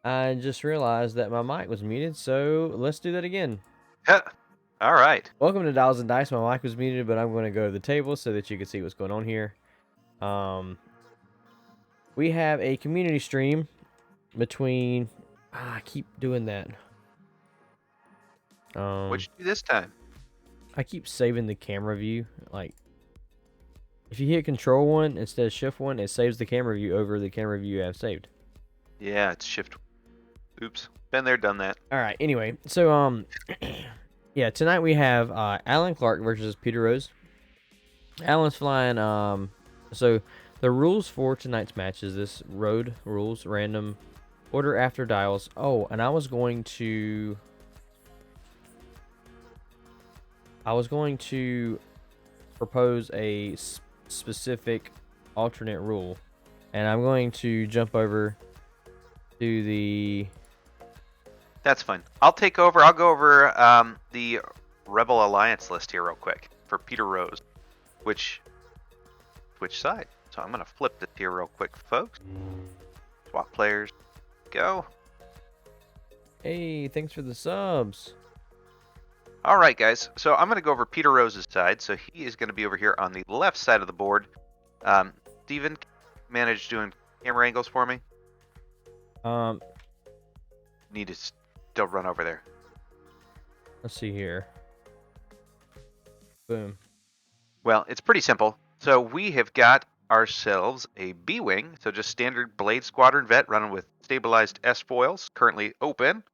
I just realized that my mic was muted, so let's do that again. All right. Welcome to Dials and Dice. My mic was muted, but I'm going to go to the table so that you can see what's going on here. We have a community stream between... I keep doing that. What'd you do this time? I keep saving the camera view. Like, if you hit Control 1 instead of Shift 1, it saves the camera view over the camera view you have saved. Yeah, it's Shift. Oops. Been there, done that. All right. Anyway, so yeah, tonight we have Alan Clark versus Peter Rose. Alan's flying. So the rules for tonight's match is this: road rules, random order after dials. Oh, and I was going to propose a specific alternate rule, and I'm going to jump over to the... That's fine. I'll take over. I'll go over the Rebel Alliance list here real quick for Peter Rose. Which side? So I'm gonna flip this here real quick, folks. Swap players. Go. Hey, thanks for the subs. All right, guys. So I'm gonna go over Peter Rose's side. So he is gonna be over here on the left side of the board. Steven, manage doing camera angles for me. Need to still run over there. Let's see here. Boom. Well, it's pretty simple. So we have got ourselves a B-Wing, so just standard Blade Squadron vet running with stabilized S-foils, currently open.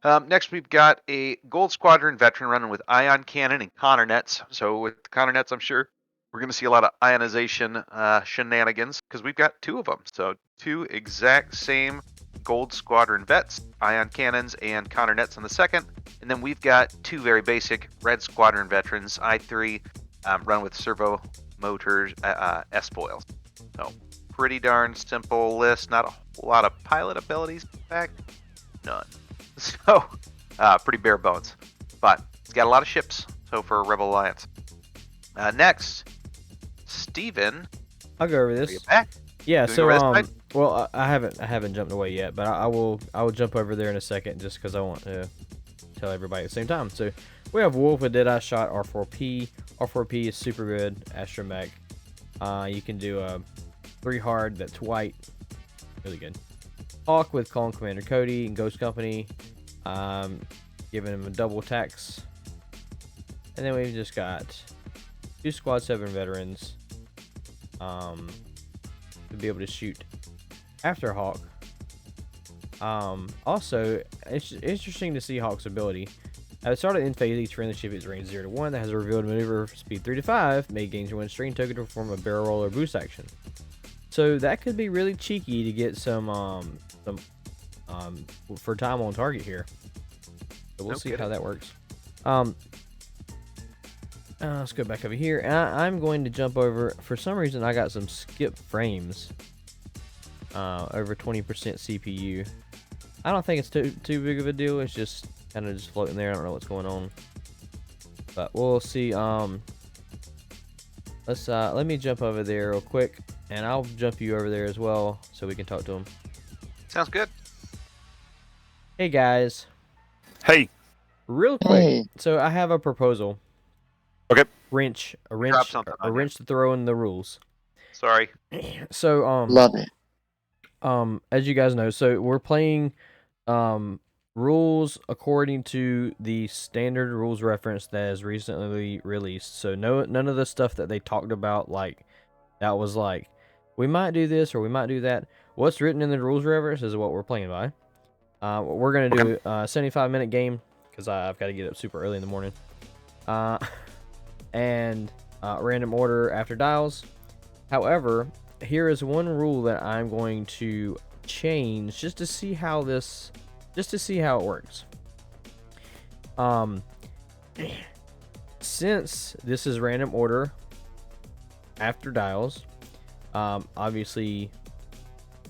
Next, we've got a Gold Squadron veteran running with ion cannon and Connor nets. So with the Connor nets, I'm sure we're going to see a lot of ionization shenanigans because we've got two of them. So two exact same Gold Squadron vets, ion cannons and Connor nets on the second. And then we've got two very basic Red Squadron veterans, I3, run with servo motors, S-foils. So pretty darn simple list. Not a whole lot of pilot abilities, in fact, none. So pretty bare bones. But it's got a lot of ships. So for Rebel Alliance. Next, Steven. I'll go over this. Are you back? Yeah, Doing so the rest of it? well, I haven't jumped away yet, but I will jump over there in a second just because I want to tell everybody at the same time. So we have Wolf with Deadeye Shot R4P. R4P is super good astromech. You can do a 3 hard that's white, really good. Hawk with Clone Commander Cody and Ghost Company, giving him a double tax. And then we've just got 2 Squad 7 veterans to be able to shoot after Hawk. Also, it's interesting to see Hawk's ability. At the start of end phase, each friendly ship is range 0 to 1 that has a revealed maneuver speed 3 to 5 may gain 1 strain token to perform a barrel roll or boost action. So that could be really cheeky to get some for time on target here. So we'll see how that works. Let's go back over here. I'm going to jump over. For some reason, I got some skip frames. Over 20% CPU. I don't think it's too big of a deal. It's just kind of just floating there. I don't know what's going on, but we'll see. Let me jump over there real quick, and I'll jump you over there as well so we can talk to him. Sounds good. Hey guys. Hey. Real quick. Hey. So I have a proposal. Okay. A wrench to throw in the rules. Sorry. So love it. As you guys know, so we're playing rules according to the standard rules reference that is recently released. So none of the stuff that they talked about, like that was like we might do this or we might do that. What's written in the rules reference is what we're playing by. We're gonna do a 75-minute game because I've got to get up super early in the morning. And random order after dials. However, here is one rule that I'm going to change just to see how it works. Since this is random order after dials, obviously,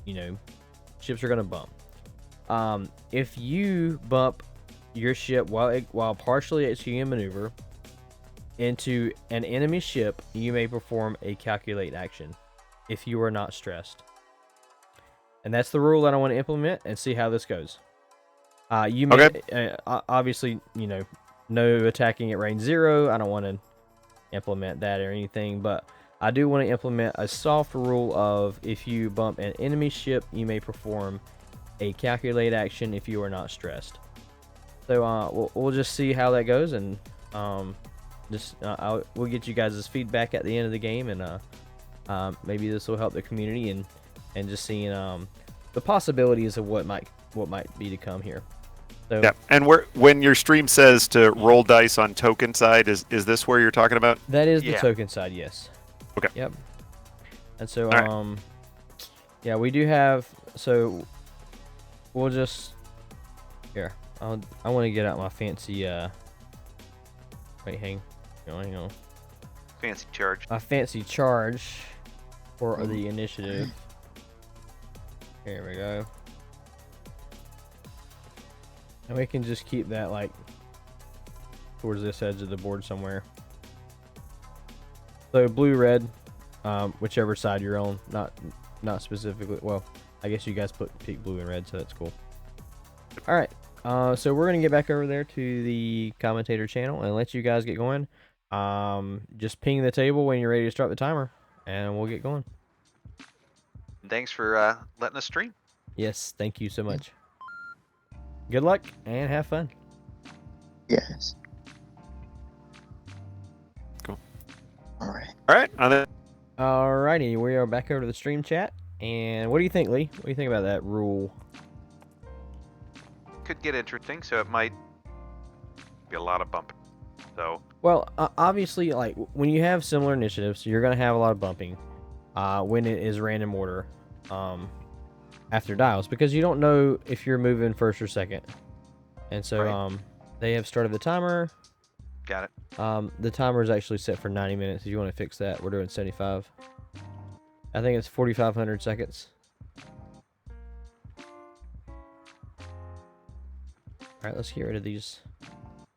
you know, ships are gonna bump. If you bump your ship while partially executing a maneuver into an enemy ship, you may perform a calculate action if you are not stressed. And that's the rule that I want to implement and see how this goes. You may, Okay. obviously, no attacking at range 0. I don't want to implement that or anything, but I do want to implement a soft rule of if you bump an enemy ship, you may perform a calculate action if you are not stressed. So we'll just see how that goes, and we'll get you guys' feedback at the end of the game, and maybe this will help the community and just seeing the possibilities of what might be to come here. So, Yeah, and when your stream says to roll dice on token side, is this where you're talking about? that is the Yeah. token side, yes. Okay. Yep. And so, All right. yeah, we do have. So, we'll just here. I want to get out my fancy. Wait, hang on. Fancy charge. My fancy charge for the initiative. Here we go. And we can just keep that like towards this edge of the board somewhere. So blue, red, whichever side you're on. Not specifically. Well, I guess you guys pick blue and red, so that's cool. All right. So we're gonna get back over there to the commentator channel and let you guys get going. Just ping the table when you're ready to start the timer, and we'll get going. Thanks for letting us stream. Yes, thank you so much. Good luck and have fun. Yes. Cool. All right. All right. On the Alrighty, we are back over to the stream chat. And what do you think, Lee? What do you think about that rule? Could get interesting, so it might be a lot of bumping. So Well, obviously, like when you have similar initiatives, you're gonna have a lot of bumping when it is random order after dials, because you don't know if you're moving first or second. And so Right. they have started the timer. got it. The timer is actually set for 90 minutes. If you want to fix that, we're doing 75. I think it's 4,500 seconds. All right, let's get rid of these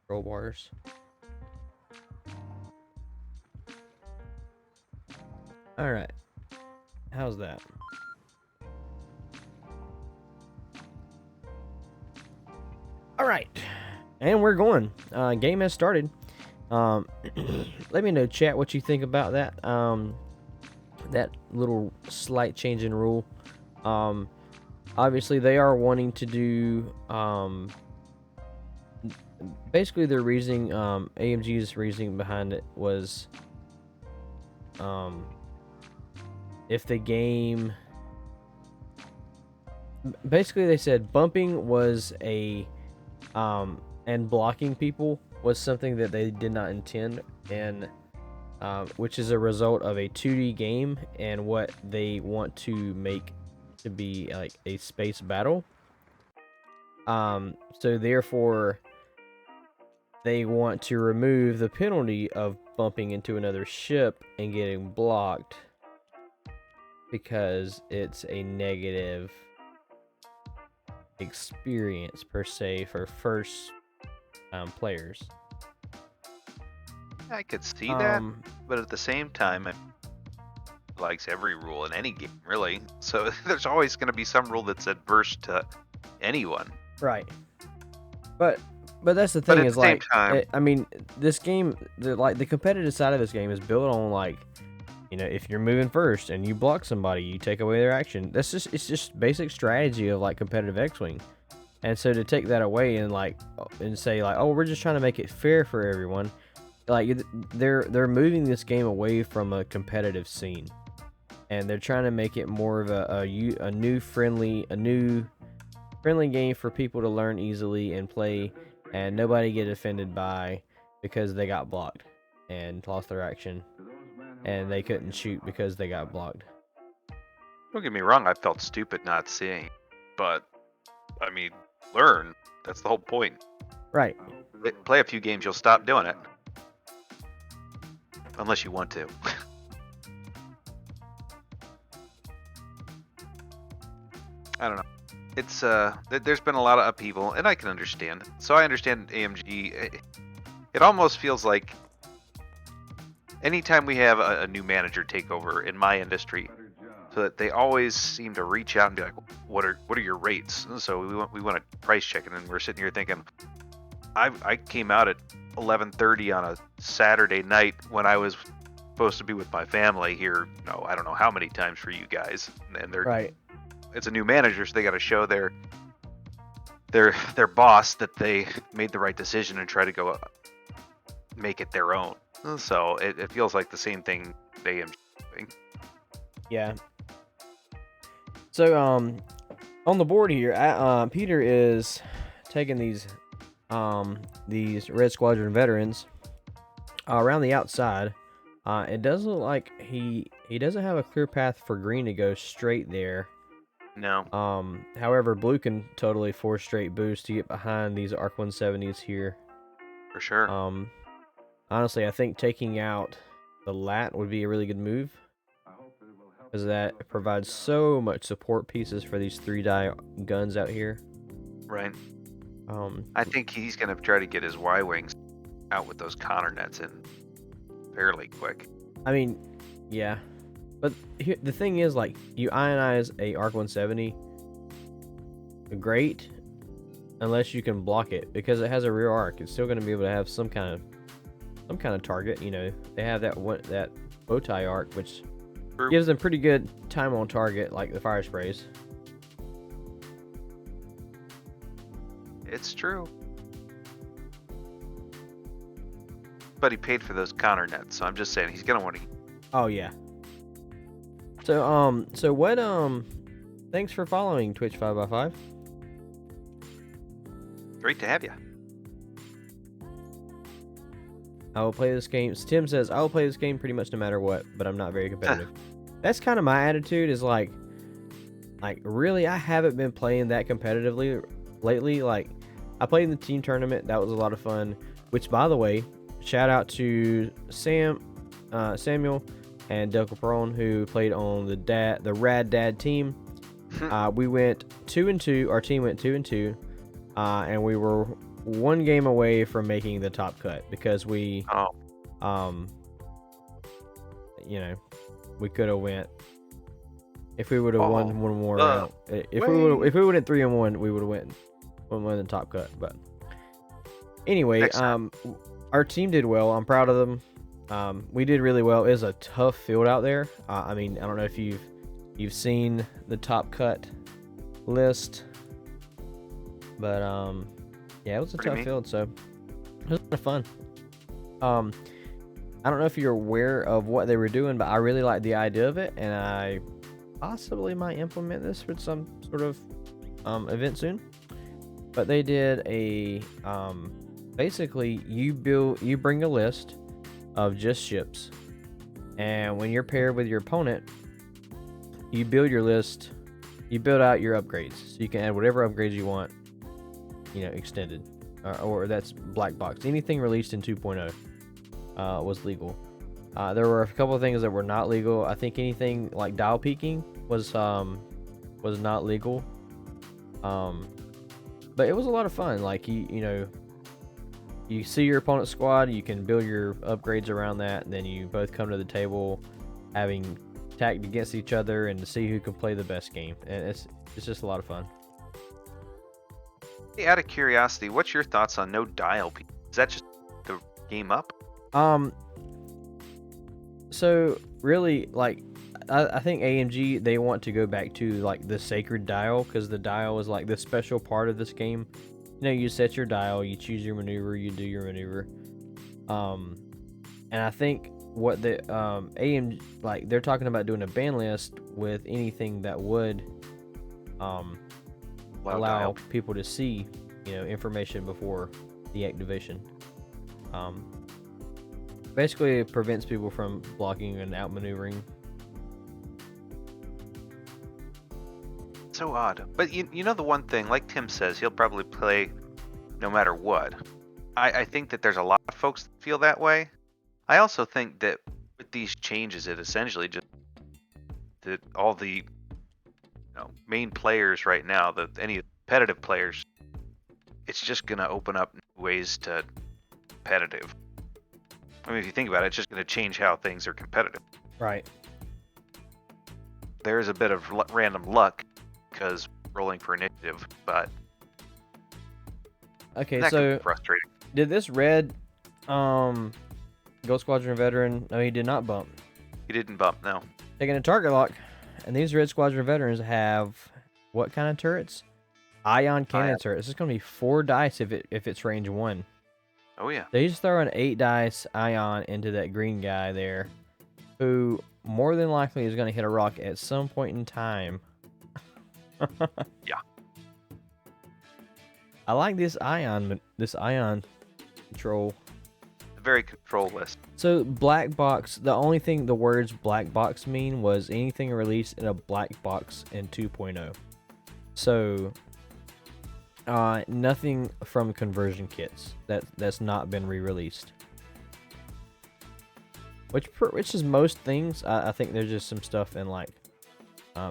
roll bars. All right, how's that? All right, and we're going. Game has started. Let me know, chat, what you think about that. That little slight change in rule. Obviously, they are wanting to do. Basically, their reasoning, AMG's reasoning behind it was, if the game. Basically, they said bumping was and blocking people was something that they did not intend, and which is a result of a 2D game and what they want to make to be like a space battle. So therefore, they want to remove the penalty of bumping into another ship and getting blocked because it's a negative experience per se for first players. I could see that, but at the same time, it likes every rule in any game, really. So there's always going to be some rule that's adverse to anyone. Right. But that's the But thing at is the same like time- I mean, this game, the competitive side of this game is built on like, if you're moving first and you block somebody, you take away their action. It's just basic strategy of like competitive X-Wing. And so to take that away and say like, oh, we're just trying to make it fair for everyone, like they're moving this game away from a competitive scene, and they're trying to make it more of a new friendly game for people to learn easily and play, and nobody get offended by because they got blocked and lost their action, and they couldn't shoot because they got blocked. Don't get me wrong, I felt stupid not seeing, but I mean, learn. That's the whole point. Right. Play a few games, you'll stop doing it. Unless you want to. I don't know. It's there's been a lot of upheaval, and I can understand. So I understand AMG. It almost feels like anytime we have a new manager take over in my industry, so that they always seem to reach out and be like, what are your rates? And so we want to price check it, and we're sitting here thinking, I came out at 11:30 on a Saturday night when I was supposed to be with my family here. I don't know how many times for you guys, and they're Right. it's a new manager, so they got to show their boss that they made the right decision and try to go make it their own. So it feels like the same thing they am doing. Yeah. So on the board here, Peter is taking these Red Squadron veterans around the outside. It does look like he doesn't have a clear path for green to go straight there. No. However, blue can totally force straight boost to get behind these Arc 170s here. For sure. Honestly, I think taking out the LAT would be a really good move, because that provides so much support pieces for these 3-die guns out here. Right. I think he's going to try to get his Y-Wings out with those Connor nets in fairly quick. I mean, yeah. But the thing is, like, you ionize a Arc 170, great, unless you can block it, because it has a rear arc. It's still going to be able to have some kind of target. They have that bow tie arc, which True. gives them pretty good time on target, like the fire sprays. It's true. But he paid for those Connor nets, so I'm just saying he's going to want to. Oh yeah. So what thanks for following Twitch 5x5. Great to have you. I will play this game. Tim says I will play this game pretty much no matter what, but I'm not very competitive. That's kind of my attitude. Is like really, I haven't been playing that competitively lately. Like, I played in the team tournament. That was a lot of fun. Which, by the way, shout out to Samuel and Del Capron, who played on the Rad Dad team. We went 2-2. Our team went 2-2, and we were one game away from making the top cut, because we we could have went, if we would have won one more round. If we would have 3-1, we would have won the top cut. But anyway, our team did well. I'm proud of them. We did really well. It was a tough field out there. I mean, I don't know if you've seen the top cut list, but yeah, it was a tough field, so it was kind of fun. I don't know if you're aware of what they were doing, but I really like the idea of it, and I possibly might implement this for some sort of event soon. But they did a basically you bring a list of just ships, and when you're paired with your opponent, you build your list. You build out your upgrades, so you can add whatever upgrades you want. Extended, or that's black box. Anything released in 2.0 was legal. There were a couple of things that were not legal. I think anything like dial peaking was not legal. But it was a lot of fun. Like, you see your opponent's squad, you can build your upgrades around that, and then you both come to the table having tagged against each other and to see who can play the best game. And it's just a lot of fun. Hey, out of curiosity, what's your thoughts on no dial peak? Is that just the game up? So really, like, I think AMG, they want to go back to like the sacred dial, because the dial is like the special part of this game. You set your dial, you choose your maneuver, you do your maneuver. And I think what the AMG, like, they're talking about doing a ban list with anything that would allow people to see, information before the activation. Basically, it prevents people from blocking and outmaneuvering. So odd. But you know the one thing, like Tim says, he'll probably play no matter what. I think that there's a lot of folks that feel that way. I also think that with these changes, it essentially just that all the main players right now, any competitive players, it's just going to open up new ways to competitive. I mean, if you think about it, it's just going to change how things are competitive. Right. there is a bit of random luck because rolling for initiative, but Okay, that can so be frustrating. did this red Gold Squadron veteran? No, he did not bump. He didn't bump, no. Taking a target lock, and these Red Squadron veterans have what kind of turrets? Ion cannon Ion. turrets. This is going to be 4 dice if it's range 1. Oh yeah. So he's throwing 8 dice Ion into that green guy there, who more than likely is going to hit a rock at some point in time. Yeah. I like this Ion control. Very control-less. So black box, the only thing the words black box mean was anything released in a black box in 2.0. So nothing from conversion kits that's not been re-released. Which is most things. I think there's just some stuff in like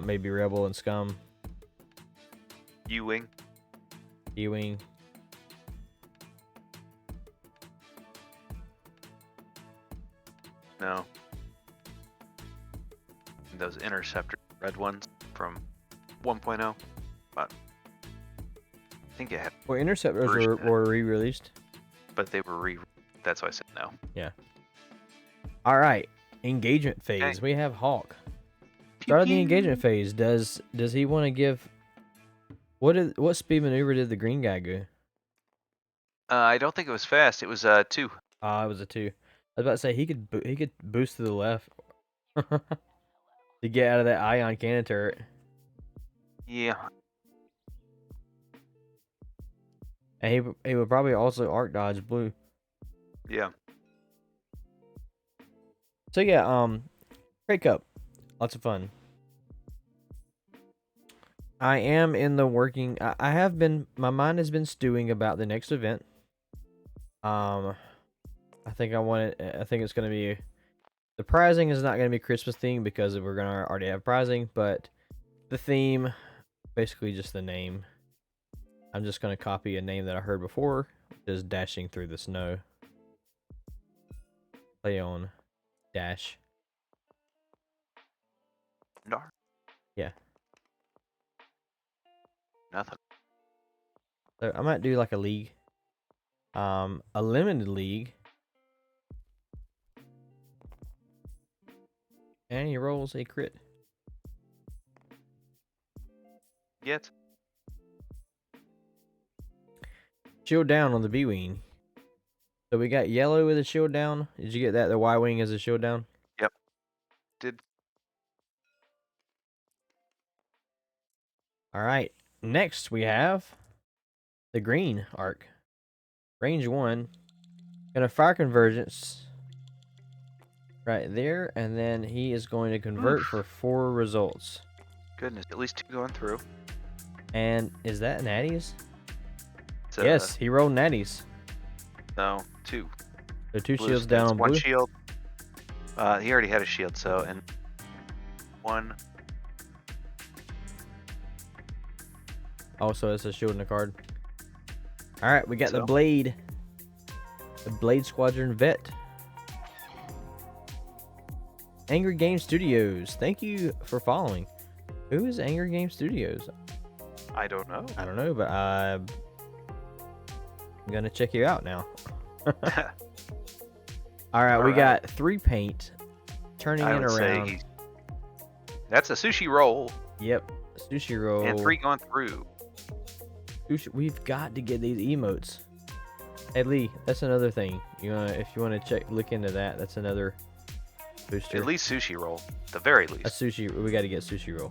maybe Rebel and Scum, U-Wing. E-Wing. No. And those Interceptor red ones from 1.0. But I think it had, Well, Interceptors version were re-released. but they were that's why I said no. All right, engagement phase. Okay. We have Hawk. Start of the engagement phase. Does he want to give? What speed maneuver did the green guy go? I don't think it was fast. It was 2. It was a 2. I was about to say he could boost to the left to get out of that ion cannon turret. Yeah. And he would probably also arc dodge blue. Yeah. So yeah, Great Cup, lots of fun. I am in the working. I have been. My mind has been stewing about the next event. I think it's gonna be. The prizing is not gonna be Christmas themed because we're gonna already have prizing, but the theme, basically just the name. I'm just gonna copy a name that I heard before, which is Dashing Through the Snow. Play on dash. No. Yeah. Nothing. So I might do like a league. A limited league. And he rolls a crit. Yet. Shield down on the B-Wing. So we got yellow with a shield down. Did you get that? The Y-Wing is a shield down? Yep. Did. Alright. Next we have the green arc. Range 1. Gonna fire convergence. Right there. And then he is going to convert for 4 results. Goodness, at least 2 going through. And is that natties? It's, Yes, he rolled natties. No, 2. So 2 Blue shields down on one blue. shield. He already had a shield, so and 1. Also, it's a shield in the card. Alright, we got the So? Blade. The Blade Squadron Vet. Angry Game Studios. Thank you for following. Who is Angry Game Studios? I don't know. I don't know, but I'm gonna check you out now. Alright, we Alright. got 3 paint. Turning I it would say around. that's a sushi roll Yep. Sushi roll. and 3 going through. We've got to get these emotes. Hey Lee, that's another thing. If you wanna look into that, that's another booster. At least sushi roll, the very A least. sushi. We got to get sushi roll.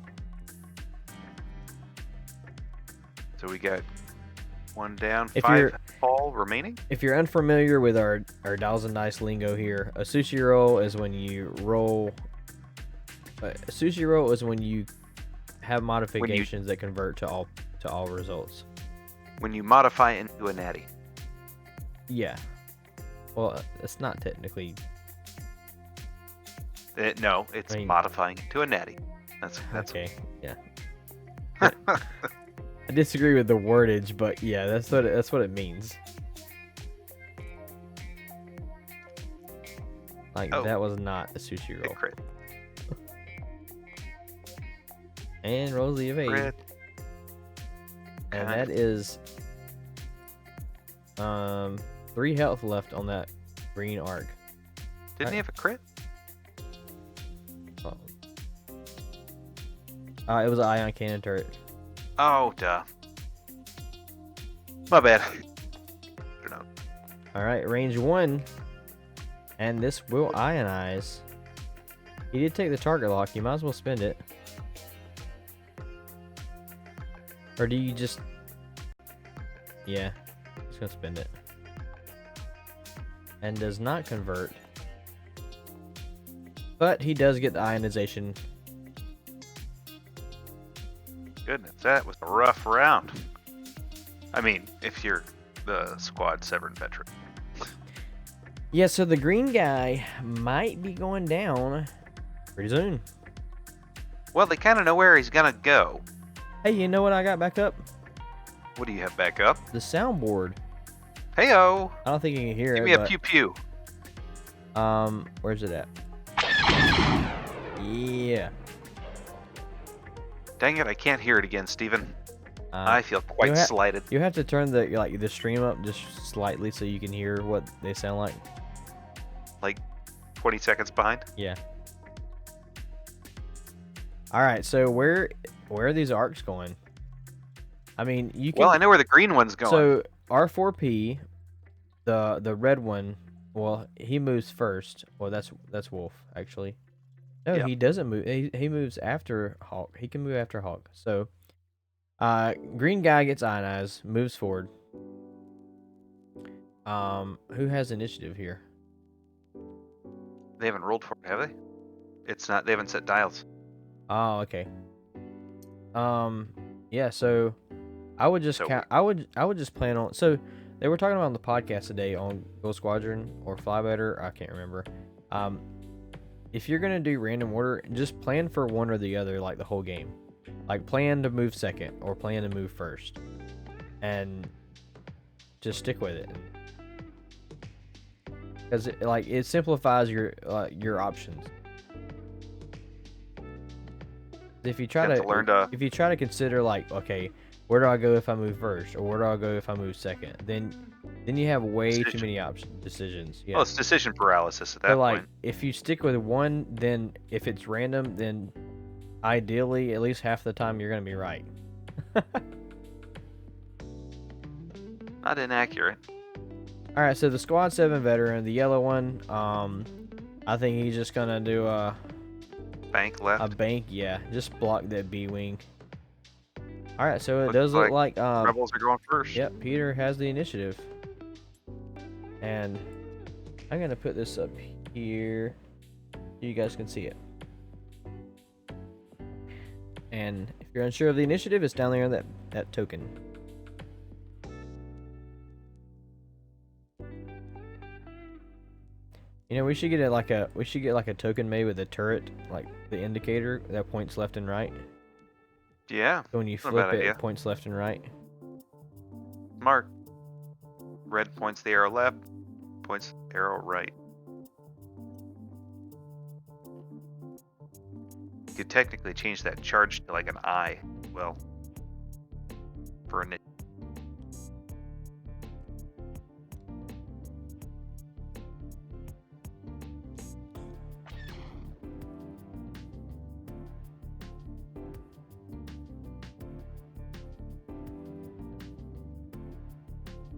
So we got 1 down, If 5 you're- all remaining. If you're unfamiliar with our Dials and Dice lingo here, a sushi roll is when you roll. A sushi roll is when you have modifications that convert to all results. When you modify into a natty. Yeah. Well, it's not technically. No, it's I mean- modifying to a natty. That's Okay. Yeah. I disagree with the wordage, but yeah, that's what it means. Like Oh. that was not a sushi a roll. crit. And rolls the evade. Crit. And Kind that is 3 health left on that green arc. Didn't he have a crit? Oh. It was an ion cannon turret. Oh, duh. My bad. I don't know. All right, range 1, and this will ionize. He did take the target lock. You might as well spend it. Or do you just... Yeah, just gonna spend it. And does not convert. But he does get the ionization. Goodness, that was a rough round. I mean, if you're the Squad 7 veteran. Yeah, so the green guy might be going down pretty soon. Well, they kind of know where he's gonna go. Hey, you know what I got back up? What do you have back up? The soundboard. Heyo! I don't think you can hear Give it. me a but, pew pew. where's it at? Yeah. Dang it, I can't hear it again, Steven. Uh, I feel quite you ha- slighted. You have to turn the stream up just slightly so you can hear what they sound like. Like 20 seconds behind. Yeah. All right. So where are these arcs going? I mean, you can. Well, I know where the green one's going. So R4P, the red one. Well, he moves first. Well, that's Wolf actually. No, Yeah. he doesn't move. He moves after Hawk. He can move after Hawk. So, green guy gets ionized, moves forward. Who has initiative here? They haven't rolled for it, have they? It's not. They haven't set dials. Oh, okay. Yeah. So, I would just So I would just plan on. So, they were talking about on the podcast today on Ghost Squadron or Fly Better. I can't remember. If you're gonna do random order, just plan for one or the other, like the whole game. Like plan to move second or plan to move first, and just stick with it. Because it simplifies your options. If you try You have to to learn to- if you try to consider like, okay, where do I go if I move first, or where do I go if I move second, then you have way too Decision. many decisions. Yeah. Well, it's decision paralysis at that So like, point. if you stick with one, then if it's random, then ideally at least half the time you're gonna be right. Not inaccurate. All right, so the Squad 7 veteran, the yellow one, I think he's just gonna do a Bank left. bank. Yeah, just block that B wing. All right, so it Looks does look like Rebels are going first. yep, Peter has the initiative, and I'm gonna put this up here so you guys can see it. And if you're unsure of the initiative, it's down there on that token. You know, we should get like a token made with a turret, like the indicator that points left and right. Yeah. So when you Not a flip bad it, idea. it points left and right. Mark. Red points the arrow left. Points arrow right. You could technically change that charge to like an eye. Well, for an.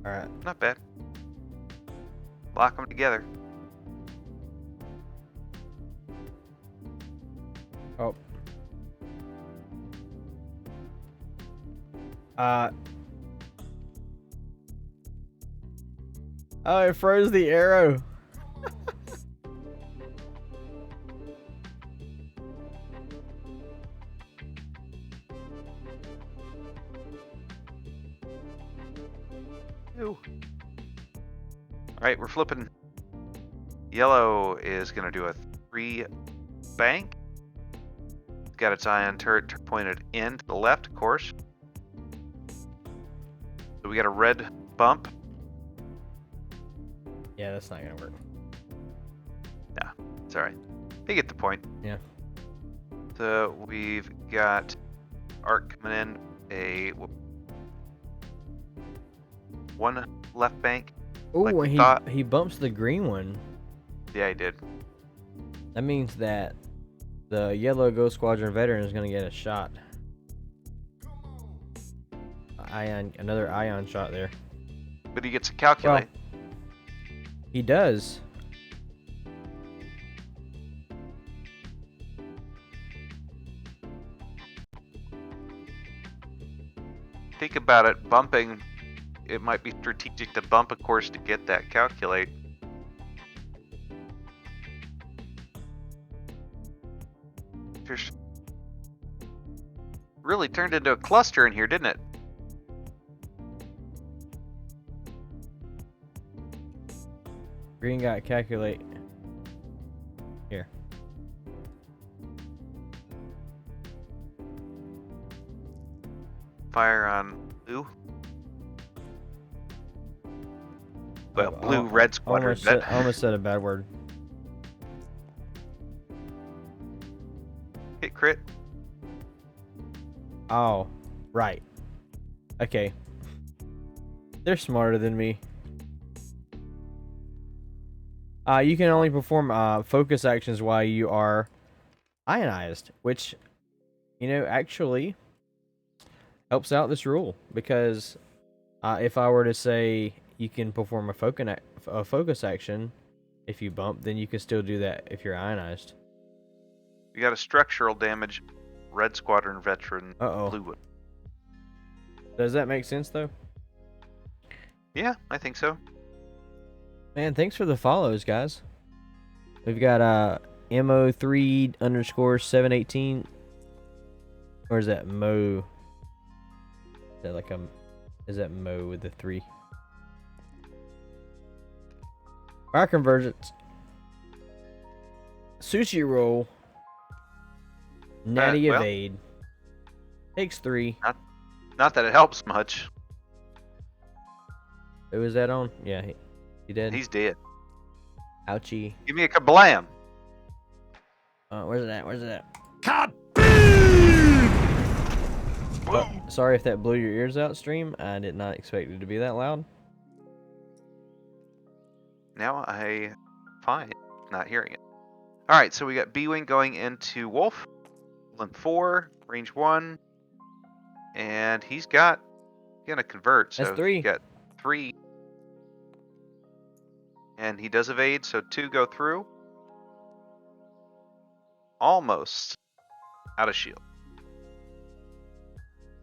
All right. Not bad. Lock them together. Oh. Oh, it froze the arrow. Ew. Alright, we're flipping. Yellow is going to do a 3 bank. It's got its ion turret pointed in to the left, of course. So we got a red bump. Yeah, that's not gonna work. It's alright. You get the point. Yeah. So we've got Arc coming in. One left bank. Oh, Like we and thought. he bumps the green one. Yeah, he did. That means that the yellow Ghost Squadron veteran is gonna get a shot. Another ion shot there. But he gets a calculate. He does. Think about it. Bumping. It might be strategic to bump a course to get that calculate. There's really turned into a cluster in here, didn't it? Green got calculate. Here. Fire on blue. Well, Oh, blue, red squadron. Almost said a bad word. Hit crit. Oh, right. Okay. They're smarter than me. You can only perform focus actions while you are ionized, which, actually helps out this rule, because if I were to say you can perform a focus action if you bump, then you can still do that if you're ionized. You got a structural damage. Red squadron veteran. Uh-oh. Blue one. Does that make sense, though? Yeah, I think so. Man, thanks for the follows, guys. We've got mo3_718. Or is that Mo? Is that is that Mo with the 3? Fire convergence. Sushi roll. Natty well, evade. Takes 3. Not that it helps much. Who was that on? Yeah, he did. He's dead. Ouchie. Give me a kablam. Where's it at? Where's it at? Kaboom! Sorry if that blew your ears out, stream. I did not expect it to be that loud. Now I find not hearing it. All right, so we got B-wing going into Wolf. Length 4, range 1, and he's gonna convert. So That's 3. He got 3, and he does evade. So 2 go through. Almost out of shield.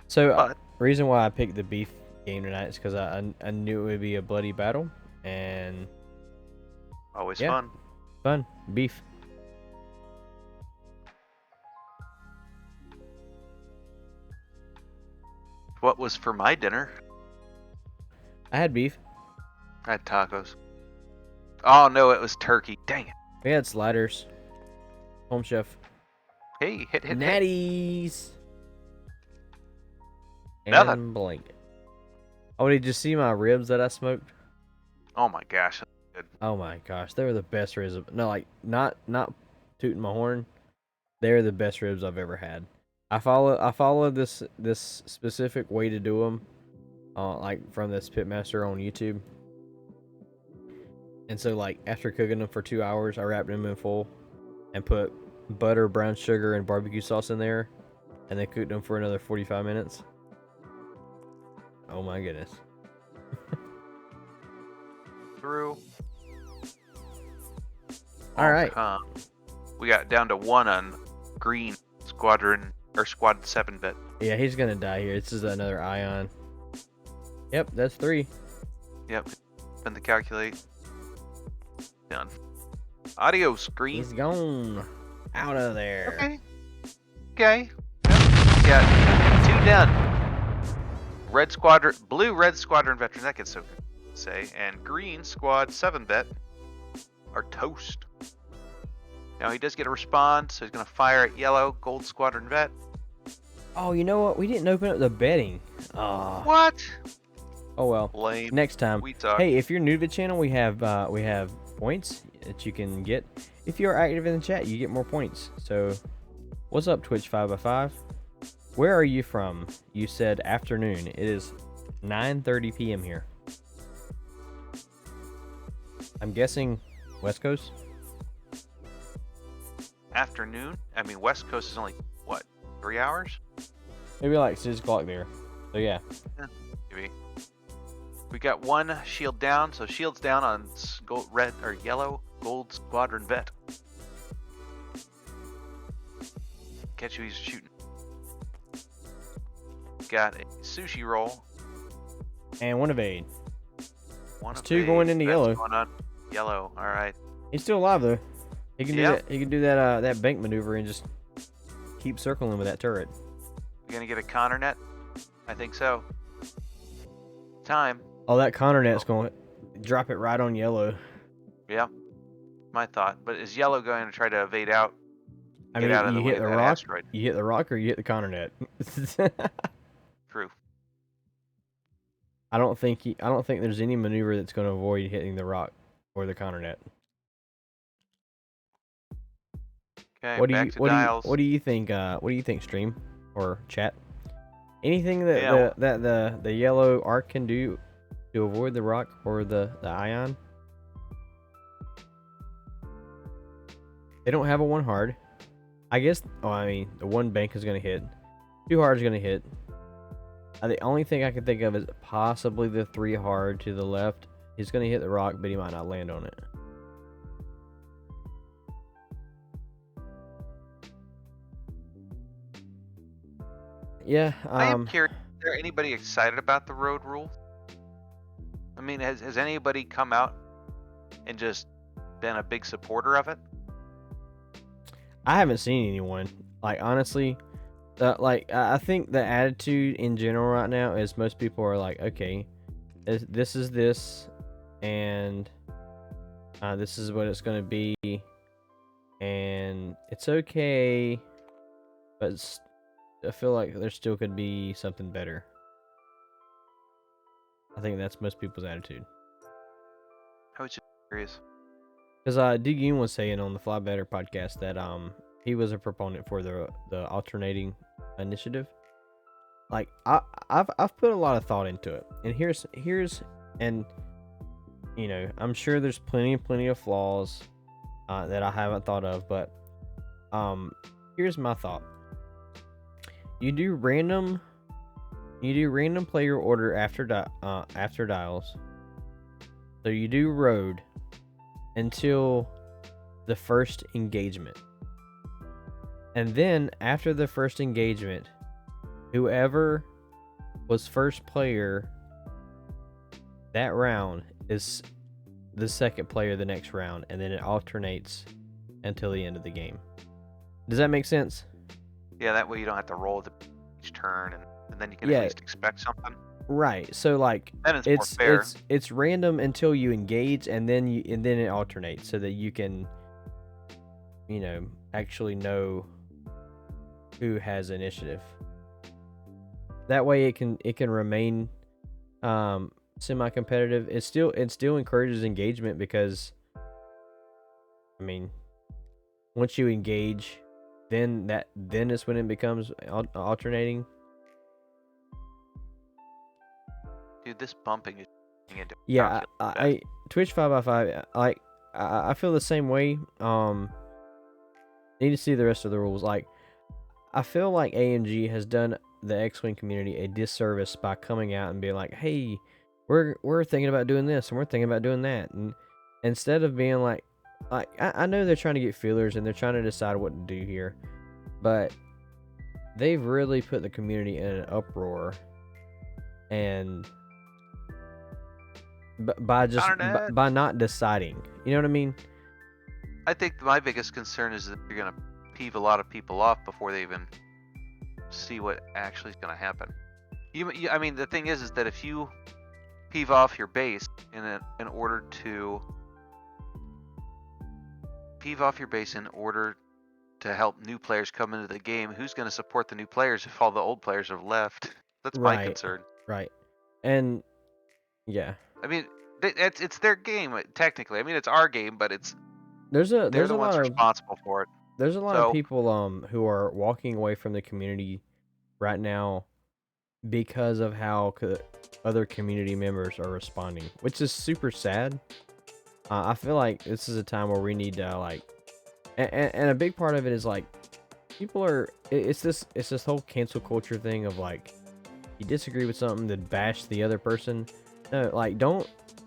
So, But reason why I picked the beef game tonight is because I knew it would be a bloody battle, and always yeah. fun. Beef. What was for my dinner? I had beef. I had tacos. Oh no, it was turkey. Dang it. We had sliders. Home chef. Hey, hit. Natties. Nothing. And blanket. Oh, did you see my ribs that I smoked? Oh my gosh, that's good. Oh my gosh, they were the best ribs. No, like not tooting my horn. They're the best ribs I've ever had. I follow this specific way to do them, like from this pitmaster on YouTube. And so, like, after cooking them for 2 hours, I wrapped them in foil and put butter, brown sugar, and barbecue sauce in there, and then cooked them for another 45 minutes. Oh my goodness. Through. All right. We got down to 1 on green squadron or squad 7-bit. Yeah, he's gonna die here. This is another ion. Yep, that's 3. Yep. Spin the calculate. Done. Adios, green. He's gone. Out of there. Okay. Yep. Got 2 done. Blue red squadron veteran. That gets so good to say. And green squad 7-bit are toast. Now he does get a respond, so he's gonna fire at yellow gold squadron vet. Oh, you know what? We didn't open up the betting. What? Oh well. Lame. Next time. We talk. Hey, if you're new to the channel, we have points that you can get. If you're active in the chat, you get more points. So, what's up, Twitch 5x5? Where are you from? You said afternoon. It is 9:30 p.m. here. I'm guessing West Coast? Afternoon? I mean, West Coast is only, what, 3 hours? Maybe like 6 o'clock there. So yeah. Maybe. We got one shield down, so shields down on gold, red, or yellow gold squadron vet. Catch who he's shooting. Got a sushi roll. And one evade. One It's of 2 going into that's yellow. Going on yellow. All right. He's still alive though. He can do Yeah. that. He can do that that bank maneuver and just keep circling with that turret. We gonna get a Connor net? I think so. Time. Oh, that Connor net's going to drop it right on yellow. Yeah. My thought. But is yellow going to try to evade out? I Get mean, out of you the way hit of the that rock. asteroid. You hit the rock, or you hit the Connor net. True. I don't think there's any maneuver that's going to avoid hitting the rock or the Connor net. Okay. What do back you to what dials. do you think? What do you think, stream or chat? Anything that Yeah. the yellow arc can do to avoid the rock or the ion? They don't have a 1 hard. I guess. Oh, I mean, the 1 bank is going to hit. 2 hard is going to hit. The only thing I can think of is possibly the 3 hard to the left. He's going to hit the rock, but he might not land on it. Yeah. I am curious. Is there anybody excited about the road rule? I mean, has anybody come out and just been a big supporter of it? I haven't seen anyone. Like, honestly, I think the attitude in general right now is most people are like, okay, this is this, and this is what it's going to be, and it's okay, but I feel like there still could be something better. I think that's most people's attitude. I was just curious. Because Dig Yoon was saying on the Fly Better podcast that he was a proponent for the alternating initiative. Like I've put a lot of thought into it, and here's and you know, I'm sure there's plenty of flaws that I haven't thought of, but here's my thought. You do random player order after dials. So you do road until the first engagement. And then after the first engagement, whoever was first player that round is the second player the next round, and then it alternates until the end of the game. Does that make sense? Yeah, that way you don't have to roll each turn, and then you can Yeah. at least expect something. Right. So like Then it's more fair. it's random until you engage, and then it alternates so that you can, you know, actually know who has initiative. That way it can remain semi-competitive. It still encourages engagement because, I mean, once you engage, then is when it becomes alternating. Dude, this bumping is getting into Yeah, conflict. I Twitch 5x5, like I feel the same way. Need to see the rest of the rules. Like, I feel like AMG has done the X-Wing community a disservice by coming out and being like, "Hey, we're thinking about doing this and we're thinking about doing that," and instead of being like I know they're trying to get feelers and they're trying to decide what to do here, but they've really put the community in an uproar, and by not deciding, you know what I mean? I think my biggest concern is that you're going to peeve a lot of people off before they even see what actually is going to happen. I mean, the thing is that if you peeve off your base in order to help new players come into the game, who's going to support the new players if all the old players have left? That's my Right. concern. Right. And yeah, I mean, it's their game technically. I mean, it's our game, but there's they're a the ones lot of responsible for it. there's a lot So- of people who are walking away from the community right now because of how other community members are responding, which is super sad. I feel like this is a time where we need to like, and a big part of it is like, people are. It's this whole cancel culture thing of like, you disagree with something, then bash the other person. No, like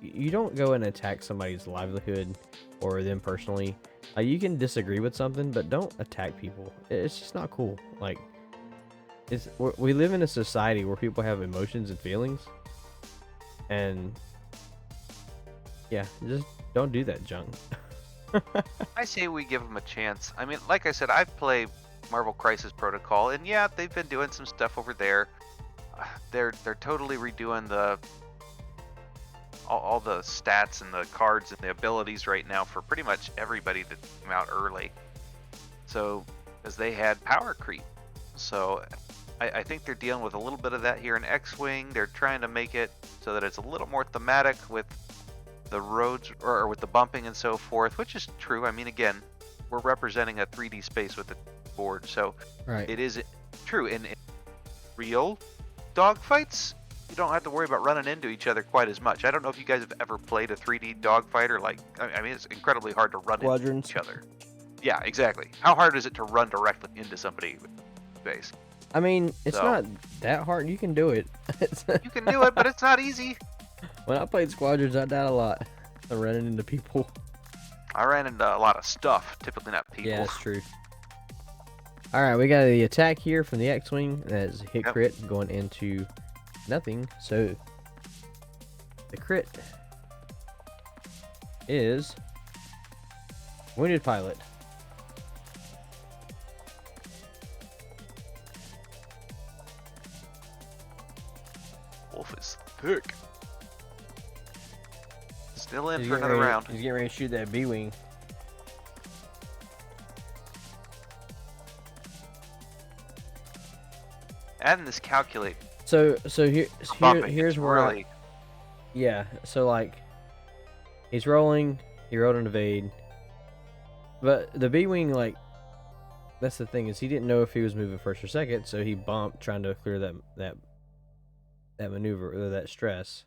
you don't go and attack somebody's livelihood or them personally. Like, you can disagree with something, but don't attack people. It's just not cool. Like, we live in a society where people have emotions and feelings, and yeah, just don't do that junk. I say we give them a chance. I mean, like I said, I've played Marvel Crisis Protocol, and yeah, they've been doing some stuff over there. They're totally redoing all the stats and the cards and the abilities right now for pretty much everybody that came out early. So, as they had power creep. So, I think they're dealing with a little bit of that here in X-Wing. They're trying to make it so that it's a little more thematic with the roads or with the bumping and so forth, which is true. I mean, again, we're representing a 3D space with the board, so Right. it is true. In real dogfights, you don't have to worry about running into each other quite as much. I don't know if you guys have ever played a 3D dogfight or like, I mean, it's incredibly hard to run into Squadrons. each other. Yeah, exactly. How hard is it to run directly into somebody with space? I mean, it's So- not that hard. You can do it. You can do it, but it's not easy. When I played Squadrons, I died a lot. I'm running into people. I ran into a lot of stuff, typically not people. Yeah, that's true. All right, we got the attack here from the X-Wing. That's a hit Yep. crit going into nothing. So the crit is wounded pilot. Wolf is thick. Still in He's for getting another ready- round. He's getting ready to shoot that B-Wing. Adding this calculate So bumping, here's it's where I- really yeah, so like he's rolling, he rolled an evade. But the B-Wing, like, that's the thing, is he didn't know if he was moving first or second, so he bumped trying to clear that maneuver or that stress.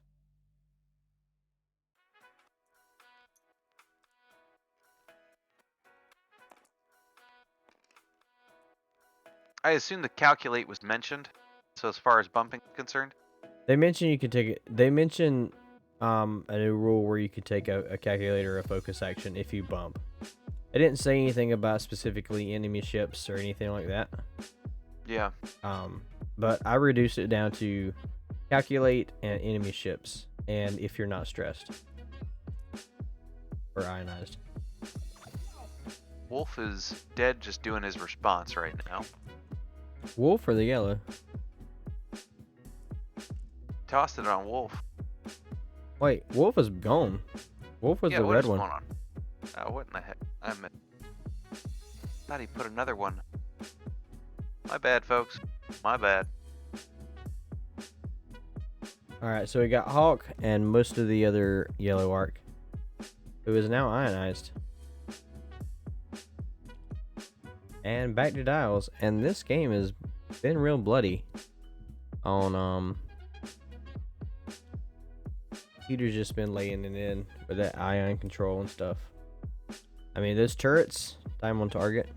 I assume the calculate was mentioned. So as far as bumping is concerned, They mentioned you could take it. They mentioned a new rule where you could take a calculator or a focus action if you bump. They didn't say anything about specifically enemy ships or anything like that. yeah. But I reduced it down to calculate and enemy ships, and if you're not stressed or ionized. Wolf is dead, just doing his response right now. Wolf or the yellow? Tossed it on Wolf. Wait, Wolf is gone. Wolf was Yeah, the what red is one. going on? What in the heck? Thought he put another one. My bad, folks. My bad. All right, so we got Hawk and most of the other yellow arc, who is now ionized. And back to Dials, and this game has been real bloody. On Peter's just been laying it in with that ion control and stuff. I mean, those turrets, time on target.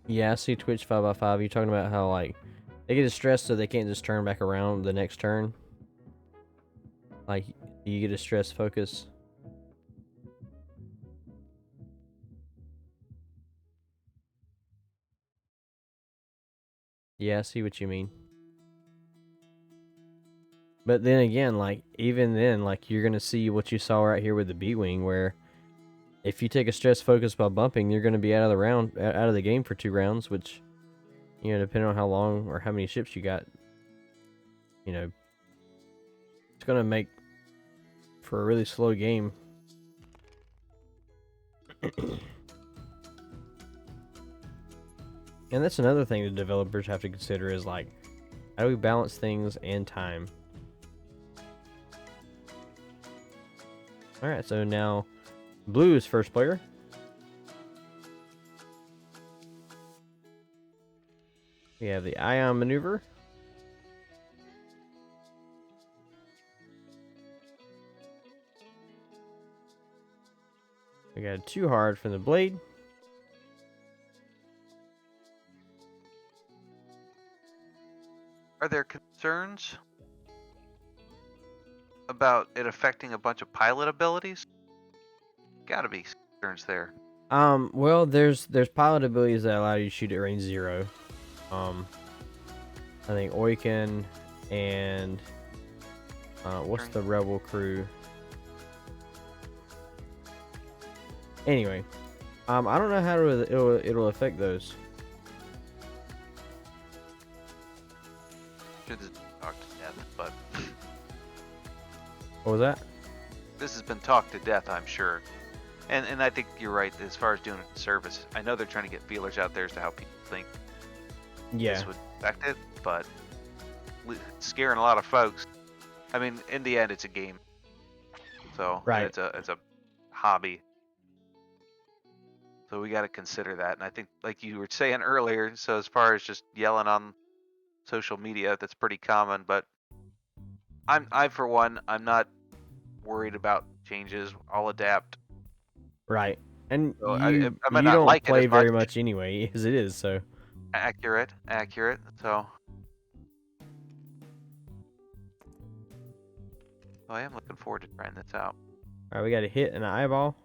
Yeah, I see Twitch 5x5. You talking about how like they get stressed so they can't just turn back around the next turn? Like you get a stress focus. Yeah, I see what you mean. But then again, like even then, like you're gonna see what you saw right here with the B-Wing, where if you take a stress focus by bumping, you're gonna be out of the game for 2 rounds, which, you know, depending on how long or how many ships you got, you know, it's gonna make for a really slow game. And that's another thing the developers have to consider is like, how do we balance things and time? Alright, so now blue is first player. We have the ion maneuver. We got too hard from the blade. Are there concerns about it affecting a bunch of pilot abilities? Gotta be concerns there. Well, there's pilot abilities that allow you to shoot at range 0. I think Oiken and what's the rebel crew? Anyway, I don't know how it'll affect those. Sure, this has been talked to death, but What was that? this has been talked to death, I'm sure. And I think you're right as far as doing a service. I know they're trying to get feelers out there as to how people think Yeah, this would affect it, but scaring a lot of folks. I mean, in the end, it's a game, so and Right. it's a hobby. So we got to consider that. And I think, like you were saying earlier, so as far as just yelling on social media, that's pretty common. But I for one, I'm not worried about changes. I'll adapt. right. And So you I might you not don't like it play as very much. much anyway, as it is. So Accurate. So I am looking forward to trying this out. all right, we got a hit and an eyeball.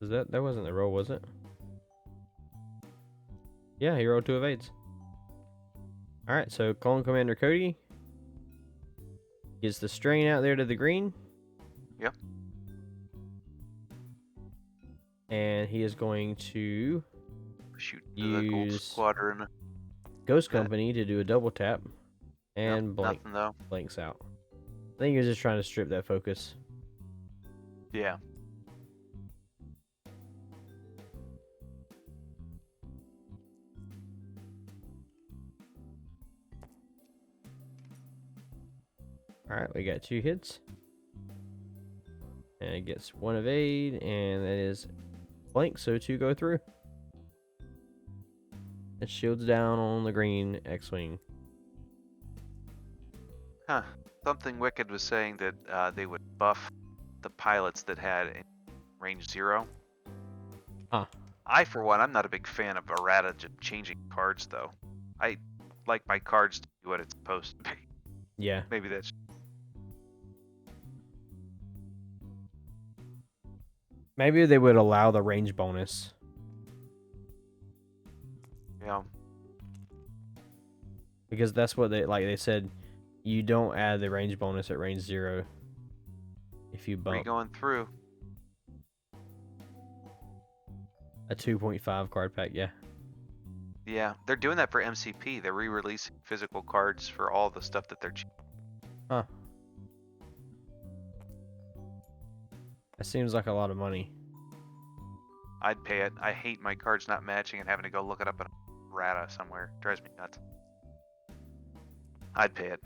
Was that wasn't the roll, was it? Yeah, he rolled 2 evades. All right, so Clone Commander Cody gets the strain out there to the green. Yep. And he is going to Shoot to the Gold Use- Squadron. Ghost Okay. Company to do a double tap, and Nope, blank nothing though. blanks out. I think he was just trying to strip that focus. Yeah. All right, we got 2 hits, and it gets 1 evade, and that is blank, so 2 go through. It shields down on the green X-wing. Huh. Something Wicked was saying that they would buff the pilots that had a range 0. Huh. I, for one, I'm not a big fan of errata changing cards, though. I like my cards to do what it's supposed to be. Yeah. Maybe that's. Maybe they would allow the range bonus. You know, Because that's what they said, you don't add the range bonus at range 0 if you where you bump going through? a 2.5 card pack, yeah. Yeah, they're doing that for MCP. They're re-releasing physical cards for all the stuff that they're. Huh. That seems like a lot of money. I'd pay it. I hate my cards not matching and having to go look it up in errata somewhere. Drives me nuts. I'd pay it.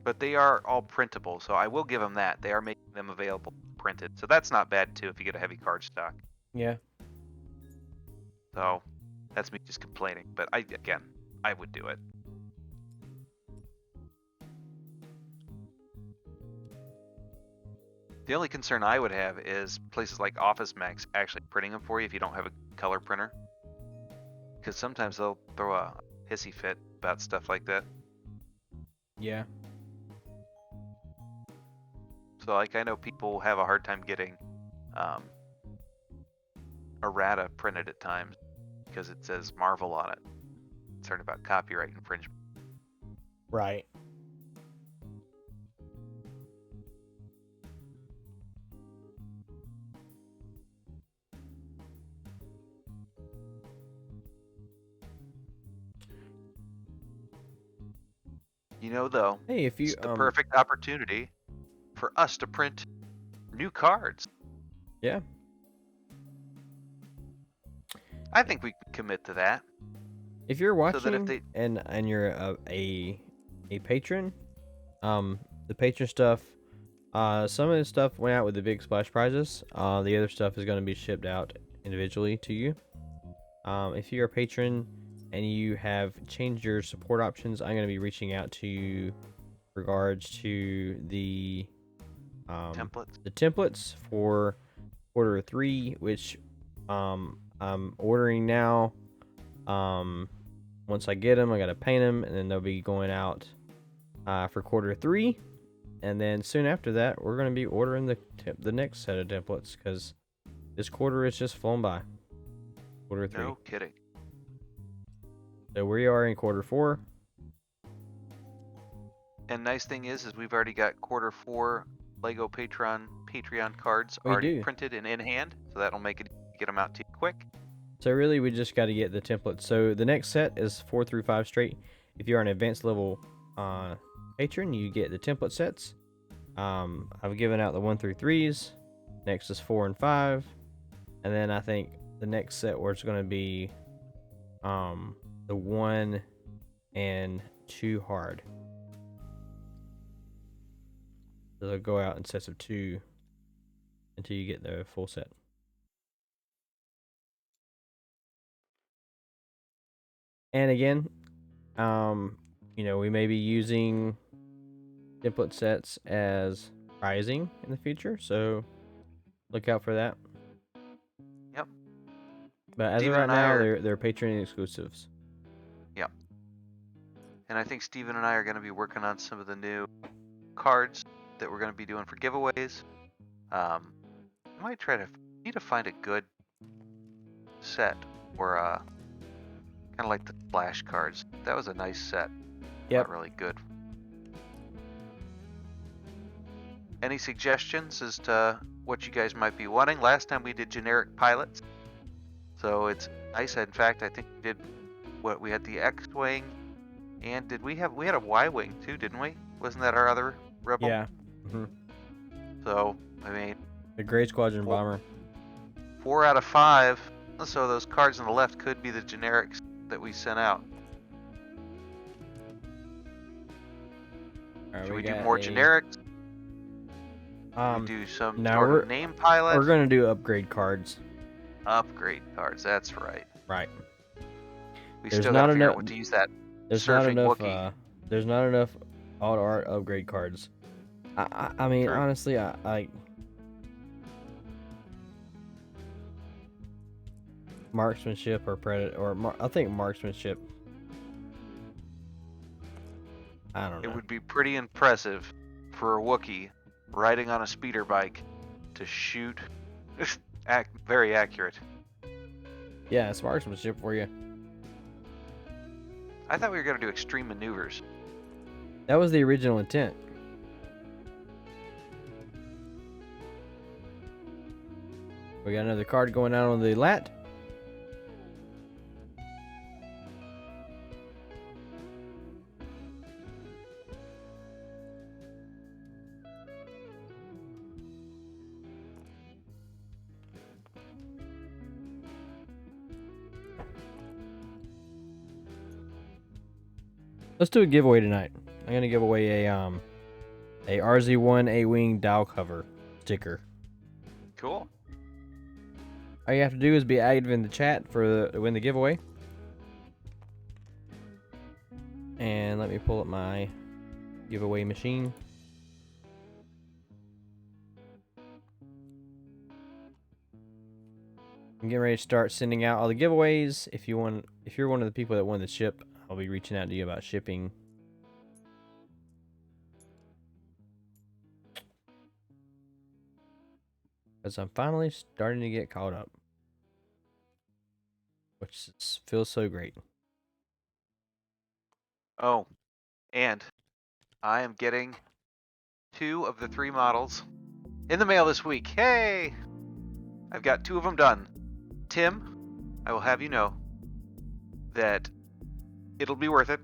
But they are all printable, so I will give them that. They are making them available printed, so that's not bad too if you get a heavy card stock. Yeah. So that's me just complaining, but I would do it. The only concern I would have is places like Office Max actually printing them for you if you don't have a color printer. Because sometimes they'll throw a hissy fit about stuff like that. Yeah. So, like, I know people have a hard time getting errata printed at times because it says Marvel on it. Concerned about copyright infringement. Right. You know, though, Hey, if you it's the perfect opportunity for us to print new cards. Yeah. I think we can commit to that. If you're watching So that if they and you're a patron, the patron stuff, some of the stuff went out with the big splash prizes. The other stuff is going to be shipped out individually to you. If you're a patron and you have changed your support options, I'm going to be reaching out to you regards to the templates. the templates for Quarter 3, which I'm ordering now. Once I get them, I gotta paint them, and then they'll be going out for Quarter 3, and then soon after that, we're gonna be ordering the next set of templates because this quarter is just flown by. Quarter 3. No kidding. So we are in Quarter 4. And nice thing is we've already got Quarter 4 Lego Patreon cards We already do. printed and in hand, so that'll make it get them out to you quick. So really, we just got to get the templates. So the next set is 4 through 5 straight. If you're an advanced level patron, you get the template sets. I've given out the 1 through 3s. Next is 4 and 5, and then I think the next set where it's going to be the 1 and 2 hard. So they'll go out in sets of 2 until you get the full set. And again, we may be using template sets as pricing in the future, so look out for that. Yep. But as Steven of right and I now, are- they're Patreon exclusives. Yep. And I think Steven and I are going to be working on some of the new cards that we're going to be doing for giveaways. I might need to find a good set or kind of like the splash cards. That was a nice set. Yep. Not really good. Any suggestions as to what you guys might be wanting? Last time we did generic pilots, so it's nice. In fact, I think we did we had the X-wing, and we had a Y-wing too, didn't we? Wasn't that our other rebel? Yeah. Hmm. So I mean, The Gray Squadron Well- bomber. 4 out of 5. So those cards on the left could be the generics that we sent out. All right, Should we do got more a- generics? Um, we do some no, sort we're- of name pilot? we're gonna do upgrade cards. Upgrade cards. That's right. Right. We There's still not gotta figure enough- out what to use that. There's not Surfing enough. Wookiee. There's not enough auto art upgrade cards. I mean, True. honestly, I marksmanship or predator or I think marksmanship. I don't know. It would be pretty impressive for a Wookiee riding on a speeder bike to shoot. Very accurate. Yeah, it's marksmanship for you. I thought we were gonna do extreme maneuvers. That was the original intent. We got another card going out on the lat. Let's do a giveaway tonight. I'm gonna give away a RZ1 A-wing dial cover sticker. Cool. All you have to do is be active in the chat to win the giveaway. And let me pull up my giveaway machine. I'm getting ready to start sending out all the giveaways. If you're one of the people that won the ship, I'll be reaching out to you about shipping. Because I'm finally starting to get caught up. Which feels so great. Oh, and I am getting 2 of the 3 models in the mail this week. Hey! I've got 2 of them done. Tim, I will have you know that it'll be worth it.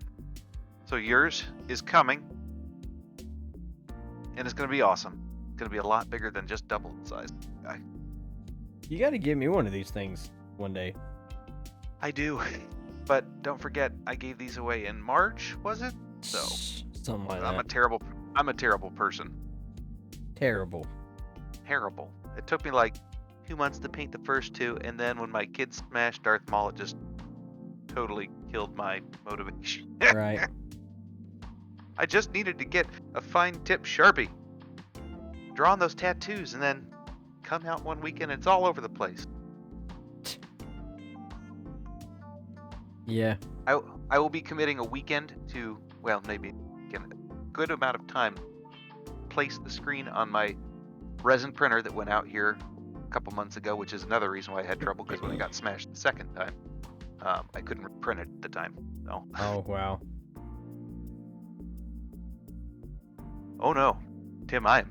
So yours is coming, and it's going to be awesome. It's going to be a lot bigger than just double the size. You got to give me one of these things one day. I do, but don't forget, I gave these away in March, was it? So Something like I'm that. a terrible person. Terrible. Terrible. It took me like 2 months to paint the first two, and then when my kids smashed Darth Maul, it just totally killed my motivation. Right. I just needed to get a fine tip Sharpie, draw on those tattoos, and then come out one weekend and it's all over the place. Yeah. I will be committing a weekend to, well, maybe a good amount of time, place the screen on my resin printer that went out here a couple months ago, which is another reason why I had trouble, because when it got smashed the second time, I couldn't print it at the time. So. Oh, wow. Oh no, Tim, I'm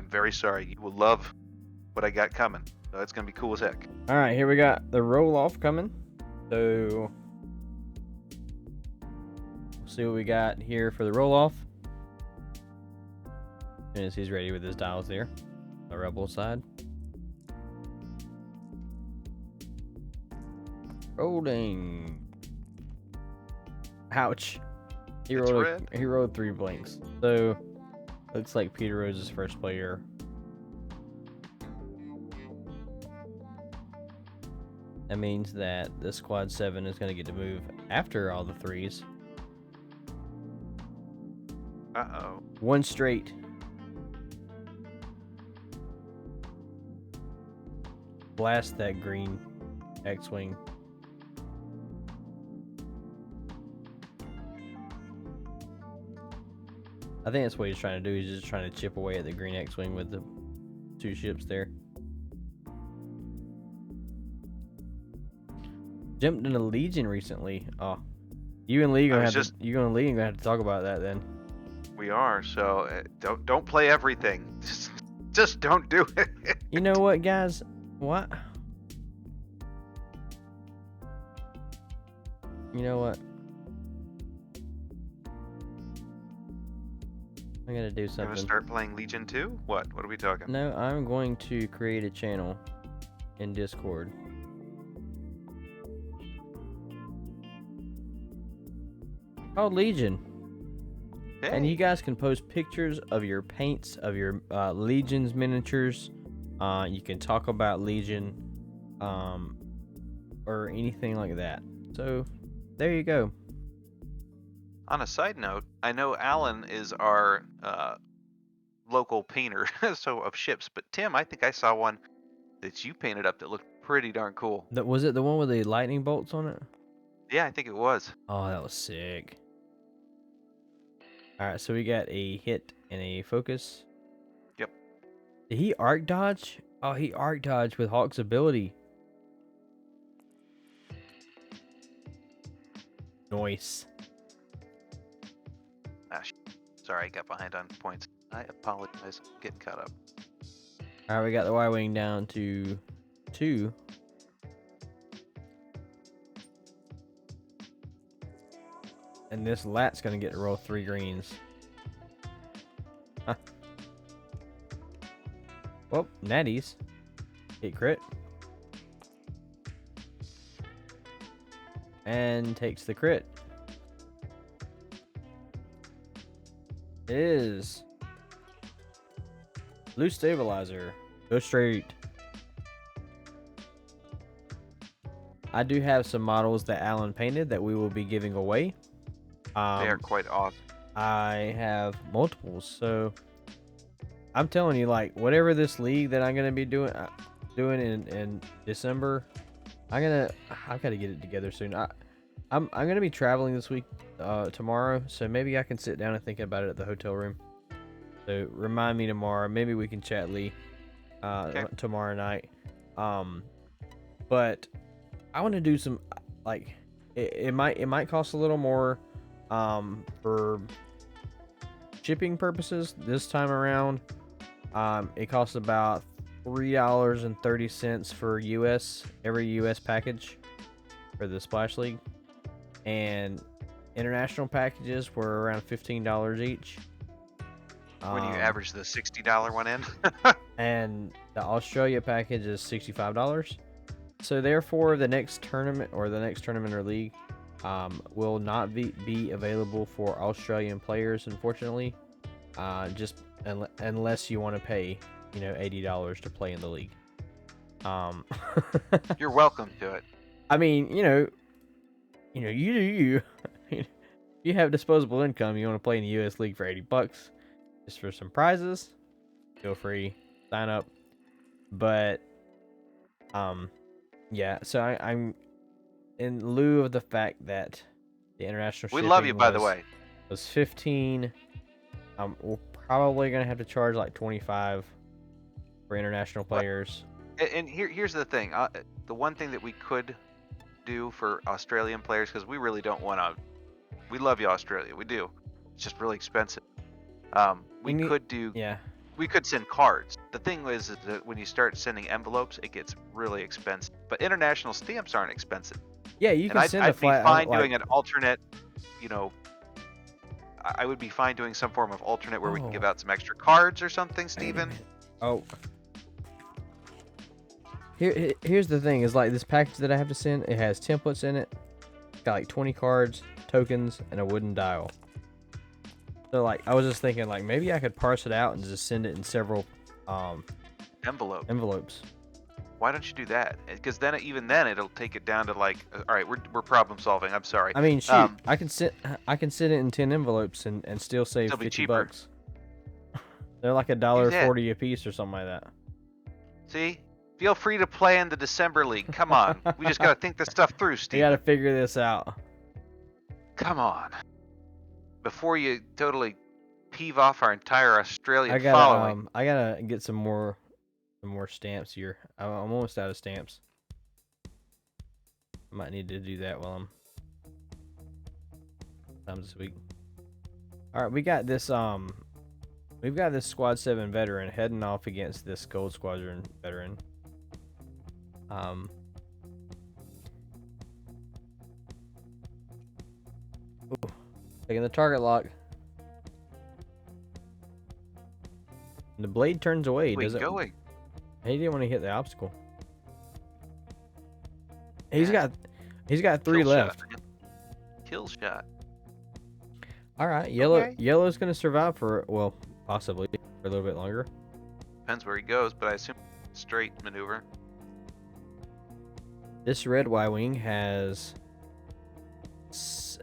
very sorry. You will love what I got coming. So it's gonna be cool as heck. All right, here we got the roll off coming. So, we'll see what we got here for the roll off. As soon as he's ready with his dials there, the rebel side. Rolling. Ouch. He It's rolled. red. He rolled 3 blanks. So, looks like Peter Rose is first player. That means that the squad 7 is going to get to move after all the 3s. Uh-oh. 1 straight. Blast that green X-Wing. I think that's what he's trying to do. He's just trying to chip away at the green X-Wing with the 2 ships there. Jumped into Legion recently. Oh, you and Lee gonna have to, you and Lee gonna have to talk about that then. We are, so don't play everything. Just don't do it. You know what, guys? What? You know what? I'm gonna do Gonna something. start playing Legion 2? What are we talking? No, I'm going to create a channel in Discord. Called Legion. Hey, And you guys can post pictures of your paints, of your Legion's miniatures. You can talk about Legion, or anything like that. So, there you go. on a side note, I know Alan is our local painter, so of ships. But Tim, I think I saw one that you painted up that looked pretty darn cool. Was it the one with the lightning bolts on it? Yeah, I think it was. Oh, that was sick. Alright, so we got a hit and a focus. Yep. Did he arc dodge? Oh, he arc dodged with Hawk's ability. Nice. Sorry, I got behind on points. I apologize. I'm getting caught up. Alright, we got the Y-Wing down to 2. And this lat's gonna get to roll 3 greens. Huh. Well, natties. Hit crit. And takes the crit. It is loose stabilizer. Go straight. I do have some models that Alan painted that we will be giving away. They are quite awesome. I have multiples, so I'm telling you, like, whatever this league that I'm gonna be doing in December, I've got to get it together soon. I'm gonna be traveling this week, tomorrow, so maybe I can sit down and think about it at the hotel room. So remind me tomorrow. Maybe we can chat, Lee, Okay. tomorrow night. But I want to do some, like, it might cost a little more, for shipping purposes this time around. It costs about $3.30 for every US package for the Splash League, and international packages were around $15 each. When you average the $60 one in. And the Australia package is $65. So therefore, the next tournament or league will not be available for Australian players, unfortunately. Just unless you want to pay, $80 to play in the league. You're welcome to it. I mean, you do you. You have disposable income. You want to play in the U.S. League for $80 just for some prizes? Feel free, sign up. But, yeah. So I'm in lieu of the fact that the international We shipping love you, by the way. was 15. We're probably gonna have to charge like 25 for international players. And here's the thing. The one thing that we could do for Australian players, because we really don't want to. We love you, Australia. We do. It's just really expensive. We could send cards. The thing is that when you start sending envelopes, it gets really expensive. But international stamps aren't expensive. Yeah, you And can send a I'd be flat. fine doing an alternate. I would be fine doing some form of alternate where we can give out some extra cards or something, Steven. Oh. Here's the thing: is like this package that I have to send. It has templates in it. It's got like 20 cards, tokens, and a wooden dial. So like, I was just thinking like maybe I could parse it out and just send it in several envelopes. Why don't you do that? Because then even then it'll take it down to like, all right, we're problem solving. I'm sorry. I mean, shoot, I can send it in 10 envelopes and still save $50. They're like $1.40 a piece or something like that. See, feel free to play in the December League. Come on, we just gotta think this stuff through, Steve. You gotta figure this out. Come on, before you totally peeve off our entire Australian following. I gotta get some more stamps here. I'm almost out of stamps. I might need to do that while I'm this week. All right, we got this we've got this Squad 7 veteran heading off against this Gold Squadron veteran. Taking the target lock. The blade turns away. He didn't want to hit the obstacle. He's got 3 left. Kill shot. All right, yellow's gonna survive for possibly for a little bit longer. Depends where he goes, but I assume straight maneuver. This red Y-wing has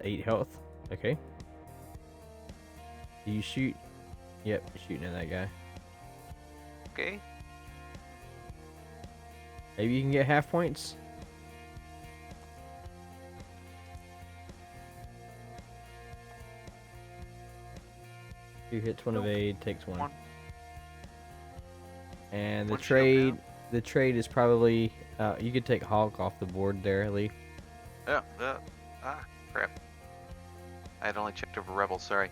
8 health. Okay. Do you shoot? Yep, you're shooting at that guy. Okay. Maybe you can get half points. Who hits one evade takes one. And the trade is probably you could take Hulk off the board there, Lee. Crap. I had only checked over Rebel, sorry.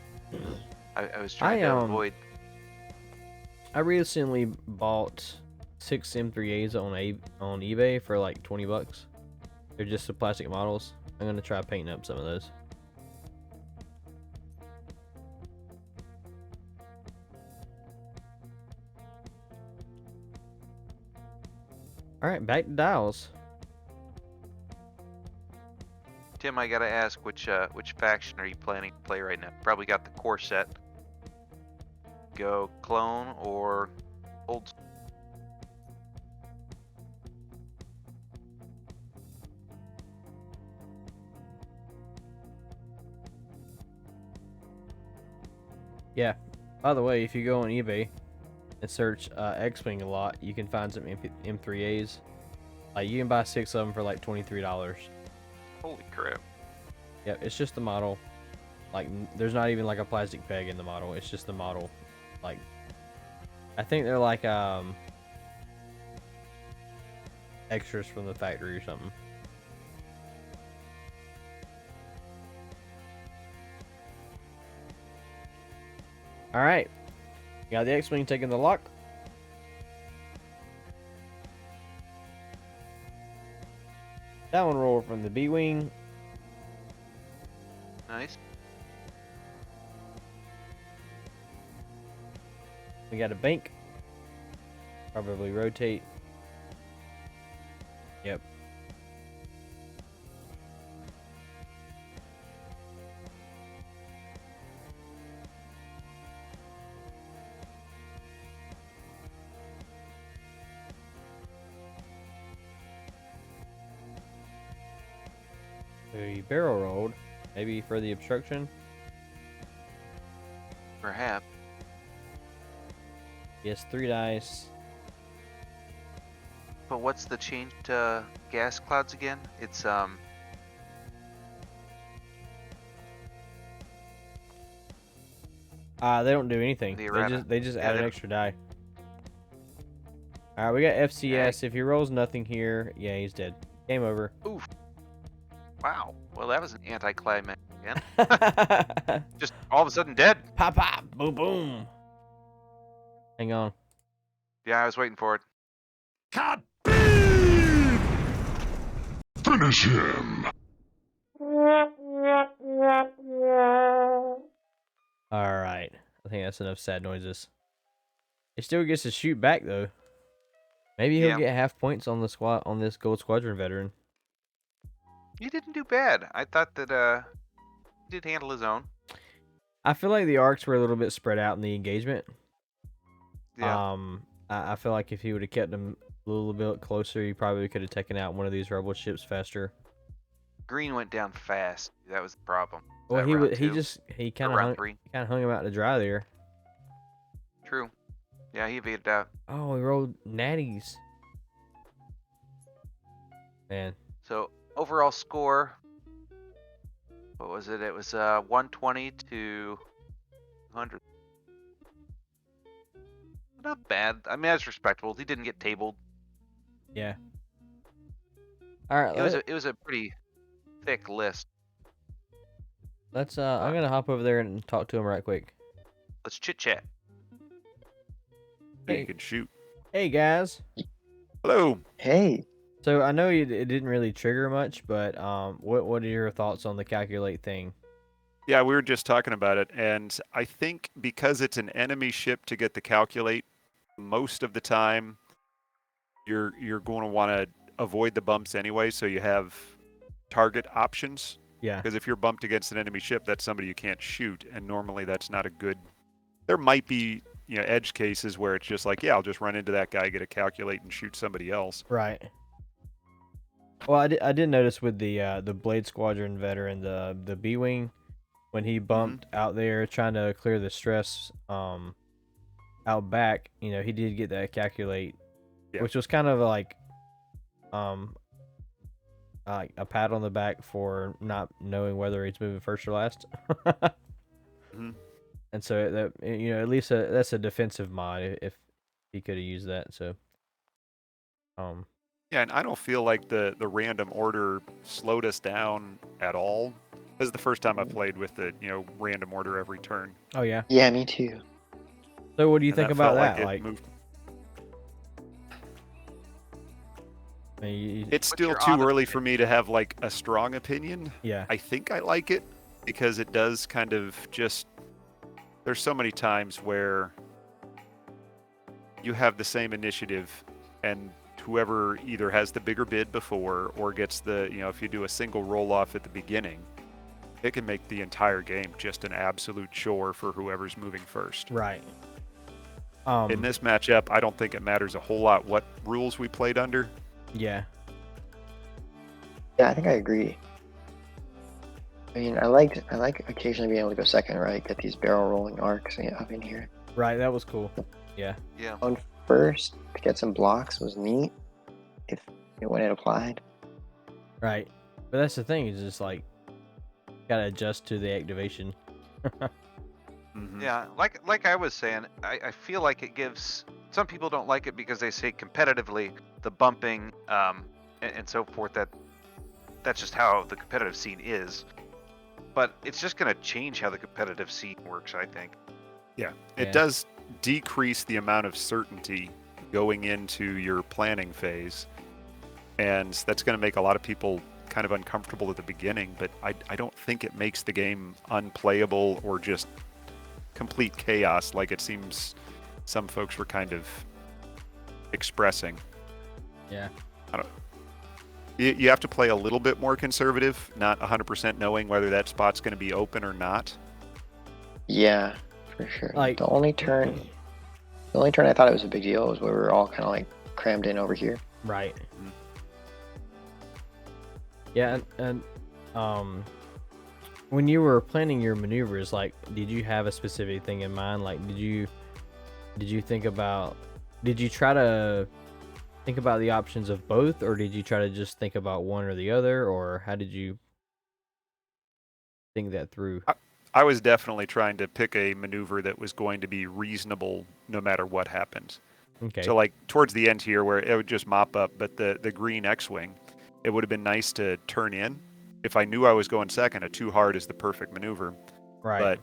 I was trying to avoid. I recently bought 6 M3As on eBay for like $20. They're just the plastic models. I'm gonna try painting up some of those. All right, back to dials. Tim, I gotta ask, which faction are you planning to play right now? Probably got the core set. Go clone or old school? Yeah. By the way, if you go on eBay and search X-Wing a lot, you can find some M3As. Like you can buy 6 of them for like $23. Holy crap. Yep, it's just the model. Like, there's not even like a plastic peg in the model. It's just the model. Like, I think they're like extras from the factory or something. All right, got the X-Wing taking the lock. That one roll from the B-Wing. Nice. We got a bank. Probably rotate. Yep. We barrel rolled, maybe for the obstruction. Perhaps. Yes, 3 dice. But what's the change to gas clouds again? It's They don't do anything. The They errata. just Yeah, add they an don't- extra die. All right, we got FCS. If he rolls nothing here, yeah, he's dead. Game over. Oof. Wow. Well, that was an anticlimax again. Pop Just all of a sudden dead. pop, boom boom. Hang on. Yeah, I was waiting for it. Finish him! All right, I think that's enough sad noises. He still gets to shoot back though. Maybe he'll Yeah. get half points on the squad on this Gold Squadron veteran. He didn't do bad. I thought that he did handle his own. I feel like the arcs were a little bit spread out in the engagement. Yeah. I feel like if he would have kept them a little bit closer, he probably could have taken out one of these rebel ships faster. Green went down fast. That was the problem. Well, That round he two. he Or kind of round 3. hung him out to dry there. True. Yeah, he evaded out. Oh, he rolled natties. Man, So overall score, what was it? It was 120 to 100. Not bad. I mean, that's respectable. He didn't get tabled. yeah. All right, It was a pretty thick list. let's. I'm gonna hop over there and talk to him right quick. Let's chit chat. You Hey. can shoot. Hey guys. Hello. Hey, So I know it didn't really trigger much, but what are your thoughts on the calculate thing? Yeah, we were just talking about it, and I think because it's an enemy ship to get the calculate, most of the time you're going to want to avoid the bumps anyway, so you have target options. Yeah. Because if you're bumped against an enemy ship, that's somebody you can't shoot, and normally that's not a good. There might be edge cases where it's just like, yeah, I'll just run into that guy, get a calculate, and shoot somebody else. Right. Well, I did notice with the Blade Squadron veteran, the B-wing, when he bumped out there trying to clear the stress out back, he did get that calculate, Yeah. which was kind of like a pat on the back for not knowing whether he's moving first or last. Mhm. And so that at least that's a defensive mod if he could have used that. So Yeah, and I don't feel like the random order slowed us down at all. This is the first time I played with the random order every turn. oh yeah. yeah, me too. So what do you And think that about felt that? it Like, moved. I mean, It's What's still your too honest early for me to have like a strong opinion. yeah, I think I like it because it does kind of just. There's so many times where you have the same initiative and whoever either has the bigger bid before or gets the, if you do a single roll off at the beginning, it can make the entire game just an absolute chore for whoever's moving first. right. In this matchup, I don't think it matters a whole lot what rules we played under. Yeah, Yeah, I think I agree. I mean, I like occasionally being able to go second, right? Get these barrel rolling arcs up in here. right. That was cool. Yeah, Yeah. On first to get some blocks was neat. If when it applied. right. But that's the thing is just like gotta adjust to the activation. Mhm. Yeah, like I was saying, I feel like it gives some people don't like it because they say competitively the bumping and so forth that's just how the competitive scene is. But it's just going to change how the competitive scene works, I think. It Yeah. does decrease the amount of certainty going into your planning phase. And that's going to make a lot of people kind of uncomfortable at the beginning, but I don't think it makes the game unplayable or just complete chaos like it seems some folks were kind of expressing. Yeah. You have to play a little bit more conservative, not 100% knowing whether that spot's going to be open or not. Yeah, for sure. Like- the only turn I thought it was a big deal was where we were all kind of like crammed in over here. Right. Yeah, and when you were planning your maneuvers, like, did you have a specific thing in mind? Like, did you try to think about the options of both, or did you try to just think about one or the other, or how did you think that through? I was definitely trying to pick a maneuver that was going to be reasonable no matter what happens. Okay. So like towards the end here where it would just mop up, but the green X-Wing, it would have been nice to turn in. If I knew I was going second, a too hard is the perfect maneuver. Right. But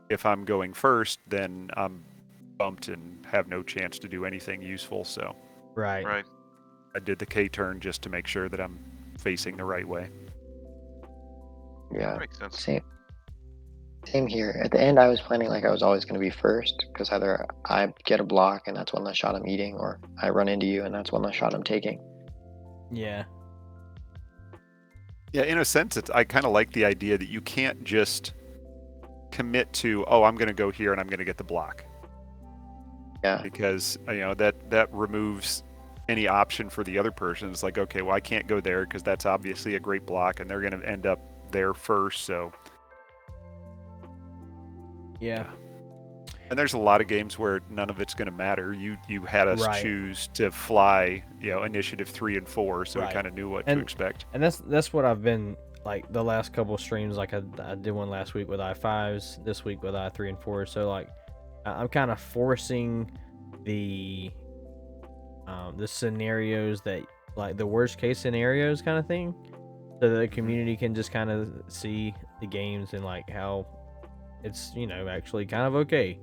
if I'm going first, then I'm bumped and have no chance to do anything useful. So Right. Right. I did the K turn just to make sure that I'm facing the right way. Yeah, That makes sense. same here. At the end, I was planning like I was always going to be first because either I get a block and that's one less shot I'm eating, or I run into you and that's one less shot I'm taking. Yeah. Yeah, in a sense, I kind of like the idea that you can't just commit to, oh, I'm going to go here and I'm going to get the block. Yeah, Because that removes any option for the other person. It's like, okay, well, I can't go there because that's obviously a great block and they're going to end up there first. So, Yeah. and there's a lot of games where none of it's going to matter. You had us Right. choose to fly, initiative 3 and 4, so we Right. kind of knew what And- to expect. And that's what I've been like the last couple of streams. Like I did one last week with I5s, this week with I3 and 4. So like I'm kind of forcing the scenarios that like the worst case scenarios kind of thing, so that the community can just kind of see the games and like how it's actually kind of okay.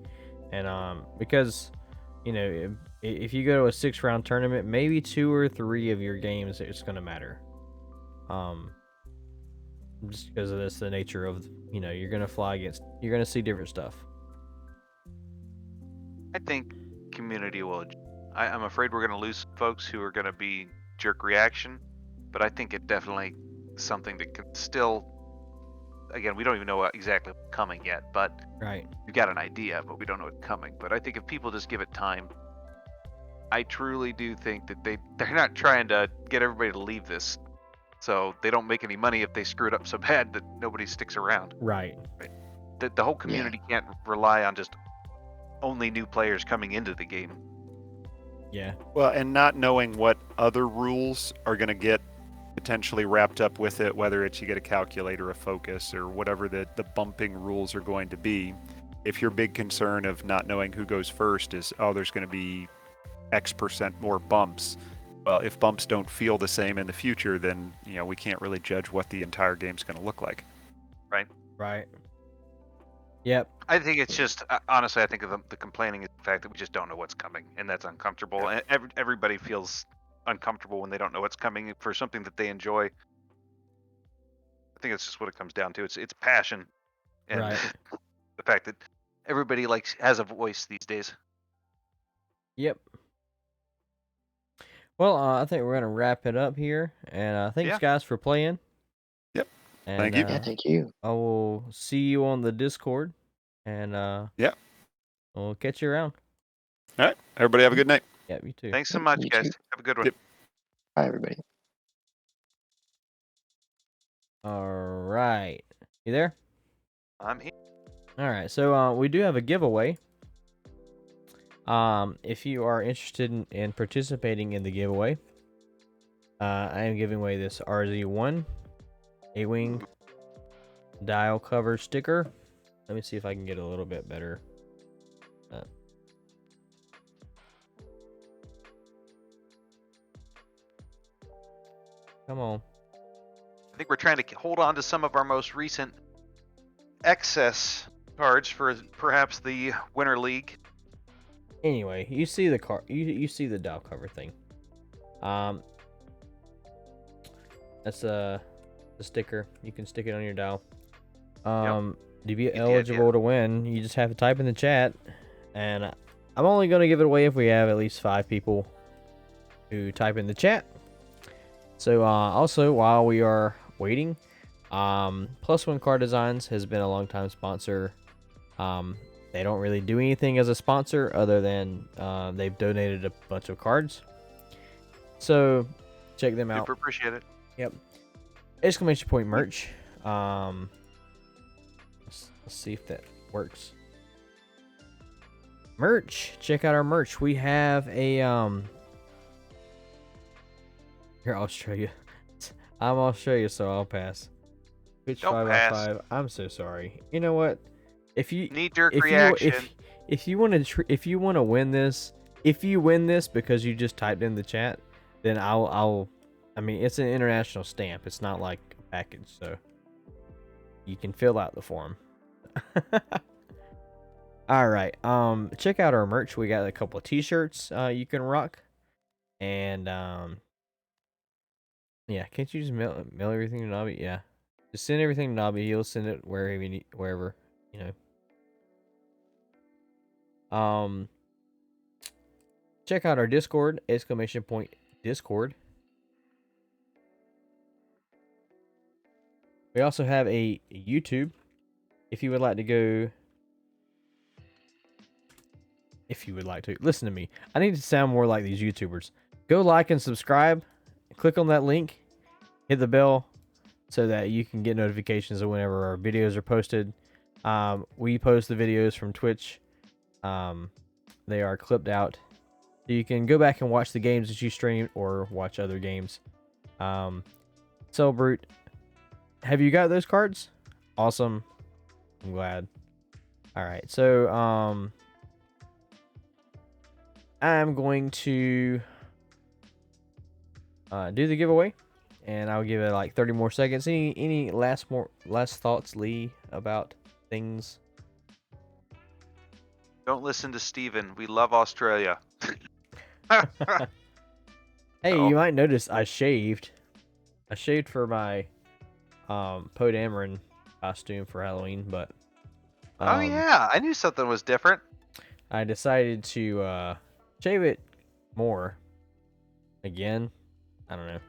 And because if you go to a 6-round tournament, maybe 2 or 3 of your games it's going to matter. Just because of this, the nature of you're going to see different stuff. I think community will. I'm afraid we're going to lose folks who are going to be jerk reaction, but I think it definitely something that can still. Again, we don't even know what exactly what's coming yet, but Right. we've got an idea, but we don't know what's coming. But I think if people just give it time, I truly do think that they're not trying to get everybody to leave this, so they don't make any money if they screw it up so bad that nobody sticks around. Right. The whole community can't rely on just only new players coming into the game. Yeah. Well, and not knowing what other rules are going to get potentially wrapped up with it, whether it's you get a calculator, a focus, or whatever the bumping rules are going to be. If your big concern of not knowing who goes first is, oh, there's going to be X% more bumps. Well, if bumps don't feel the same in the future, then we can't really judge what the entire game's going to look like. Right. Yep. I think it's just honestly, I think the complaining is the fact that we just don't know what's coming, and that's uncomfortable. And everybody feels uncomfortable when they don't know what's coming for something that they enjoy. I think that's just what it comes down to. It's passion, and Right. the fact that everybody has a voice these days. Yep. Well, I think we're gonna wrap it up here, and thanks Yeah. guys for playing. Yep. And, Thank you. yeah, thank you. I will see you on the Discord, and Yeah. we'll catch you around. All right. Everybody have a good night. Yeah, you too. Thanks so much, You guys. too. Have a good one. Yep. Bye, everybody. All right, you there? I'm here. All right, so we do have a giveaway. If you are interested in participating in the giveaway, I am giving away this RZ1 A-Wing dial cover sticker. Let me see if I can get a little bit better. Come on. I think we're trying to hold on to some of our most recent excess cards for perhaps the Winter League. Anyway, you see the car. You see the dial cover thing. That's the sticker. You can stick it on your dial. To be Get the eligible idea. to win, you just have to type in the chat, and I'm only gonna give it away if we have at least 5 people who type in the chat. So also while we are waiting, Plus One Card Designs has been a long time sponsor. They don't really do anything as a sponsor other than they've donated a bunch of cards. So check them out. Super appreciate it. Yep. Exclamation point merch. Let's see if that works. Merch. Check out our merch. We have a Here, I'll show you. I'm Australia, so I'll pass. Twitch Don't 5x5. I'm so sorry. You know what? If you Knee-jerk if reaction. if you want to win this, if you win this because you just typed in the chat, then I mean, it's an international stamp. It's not like a package, so you can fill out the form. All right. Check out our merch. We got a couple of t-shirts you can rock. And yeah, can't you just mail everything to Nobby? Yeah. Just send everything to Nobby. He'll send it wherever you know. Check out our Discord, exclamation point Discord. We also have a YouTube. If you would like to go, listen to me. I need to sound more like these YouTubers. Go like and subscribe. Click on that link. Hit the bell so that you can get notifications of whenever our videos are posted. We post the videos from Twitch. They are clipped out, so you can go back and watch the games that you stream or watch other games. Celebrate. Have you got those cards? Awesome. I'm glad. All right, so I'm going to do the giveaway, and I'll give it like 30 more seconds. Any last thoughts, Lee, about things? Don't listen to Steven. We love Australia. Hey, Uh-oh. you might notice I shaved. I shaved for my Poe Dameron costume for Halloween, but Oh yeah, I knew something was different. I decided to shave it more again. I don't know.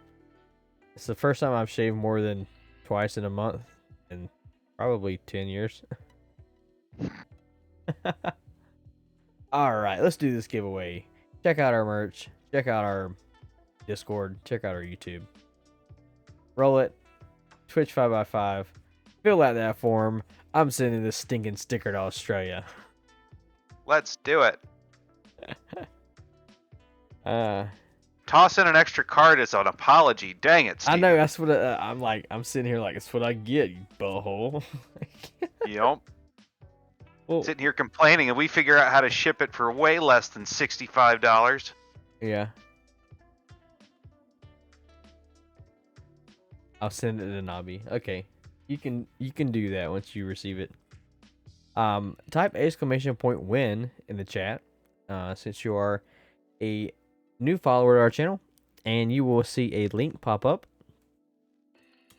It's the first time I've shaved more than twice in a month in probably 10 years. All right, let's do this giveaway. Check out our merch. Check out our Discord. Check out our YouTube. Roll it. Twitch 5x5. Fill out that form. I'm sending this stinking sticker to Australia. Let's do it. Uh, Toss in an extra card as an apology. Dang it, I Steven. know that's what I'm like. I'm sitting here like it's what I get, you butthole. Yep. Well, Sitting here complaining, and we figure out how to ship it for way less than $65. yeah. I'll send it to Nobby. Okay. You can do that once you receive it. Type exclamation point win in the chat, since you are a new follower to our channel, and you will see a link pop up.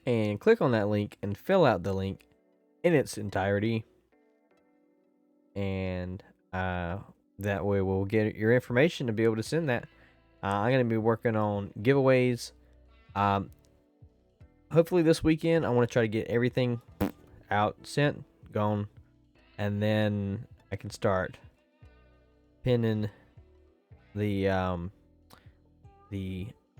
And click on that link and fill out the link in its entirety. And that way we'll get your information to be able to send that. I'm going to be working on giveaways. Hopefully this weekend I want to try to get everything out, sent, gone, and then I can start pinning the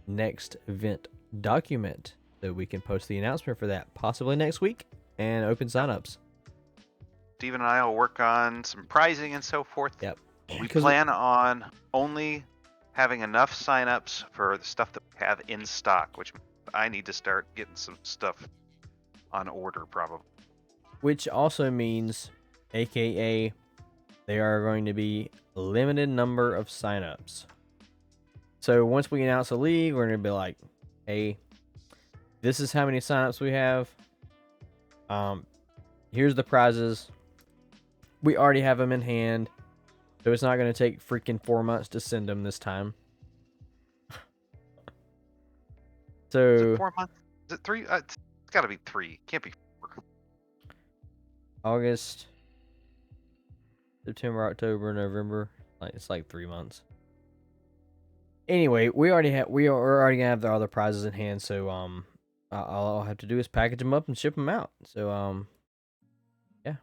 next event document so we can post the announcement for that possibly next week and open signups. Steven and I will work on some pricing and so forth. Yep. We 'Cause plan on only having enough signups for the stuff that we have in stock, which I need to start getting some stuff on order probably. Which also means, aka, there are going to be a limited number of signups. So once we announce a league, we're going to be like, hey, this is how many signups we have. Here's the prizes. We already have them in hand, so it's not going to take freaking 4 months to send them this time. Is So it 4 months? Is it 3? got to be 3. Can't be 4. August, September, October, November. It's like 3 months. Anyway, we're already gonna have the other prizes in hand, so all I'll have to do is package them up and ship them out. So yeah,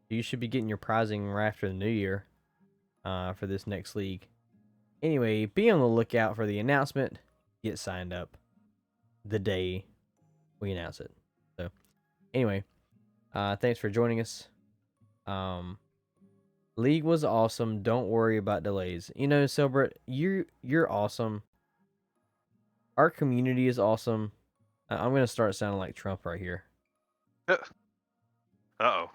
you should be getting your prizing right after the new year, for this next league. Anyway, be on the lookout for the announcement. Get signed up the day we announce it. So anyway, thanks for joining us. League was awesome. Don't worry about delays. You know, Silbert, you're awesome. Our community is awesome. I'm gonna start sounding like Trump right here. Uh-oh.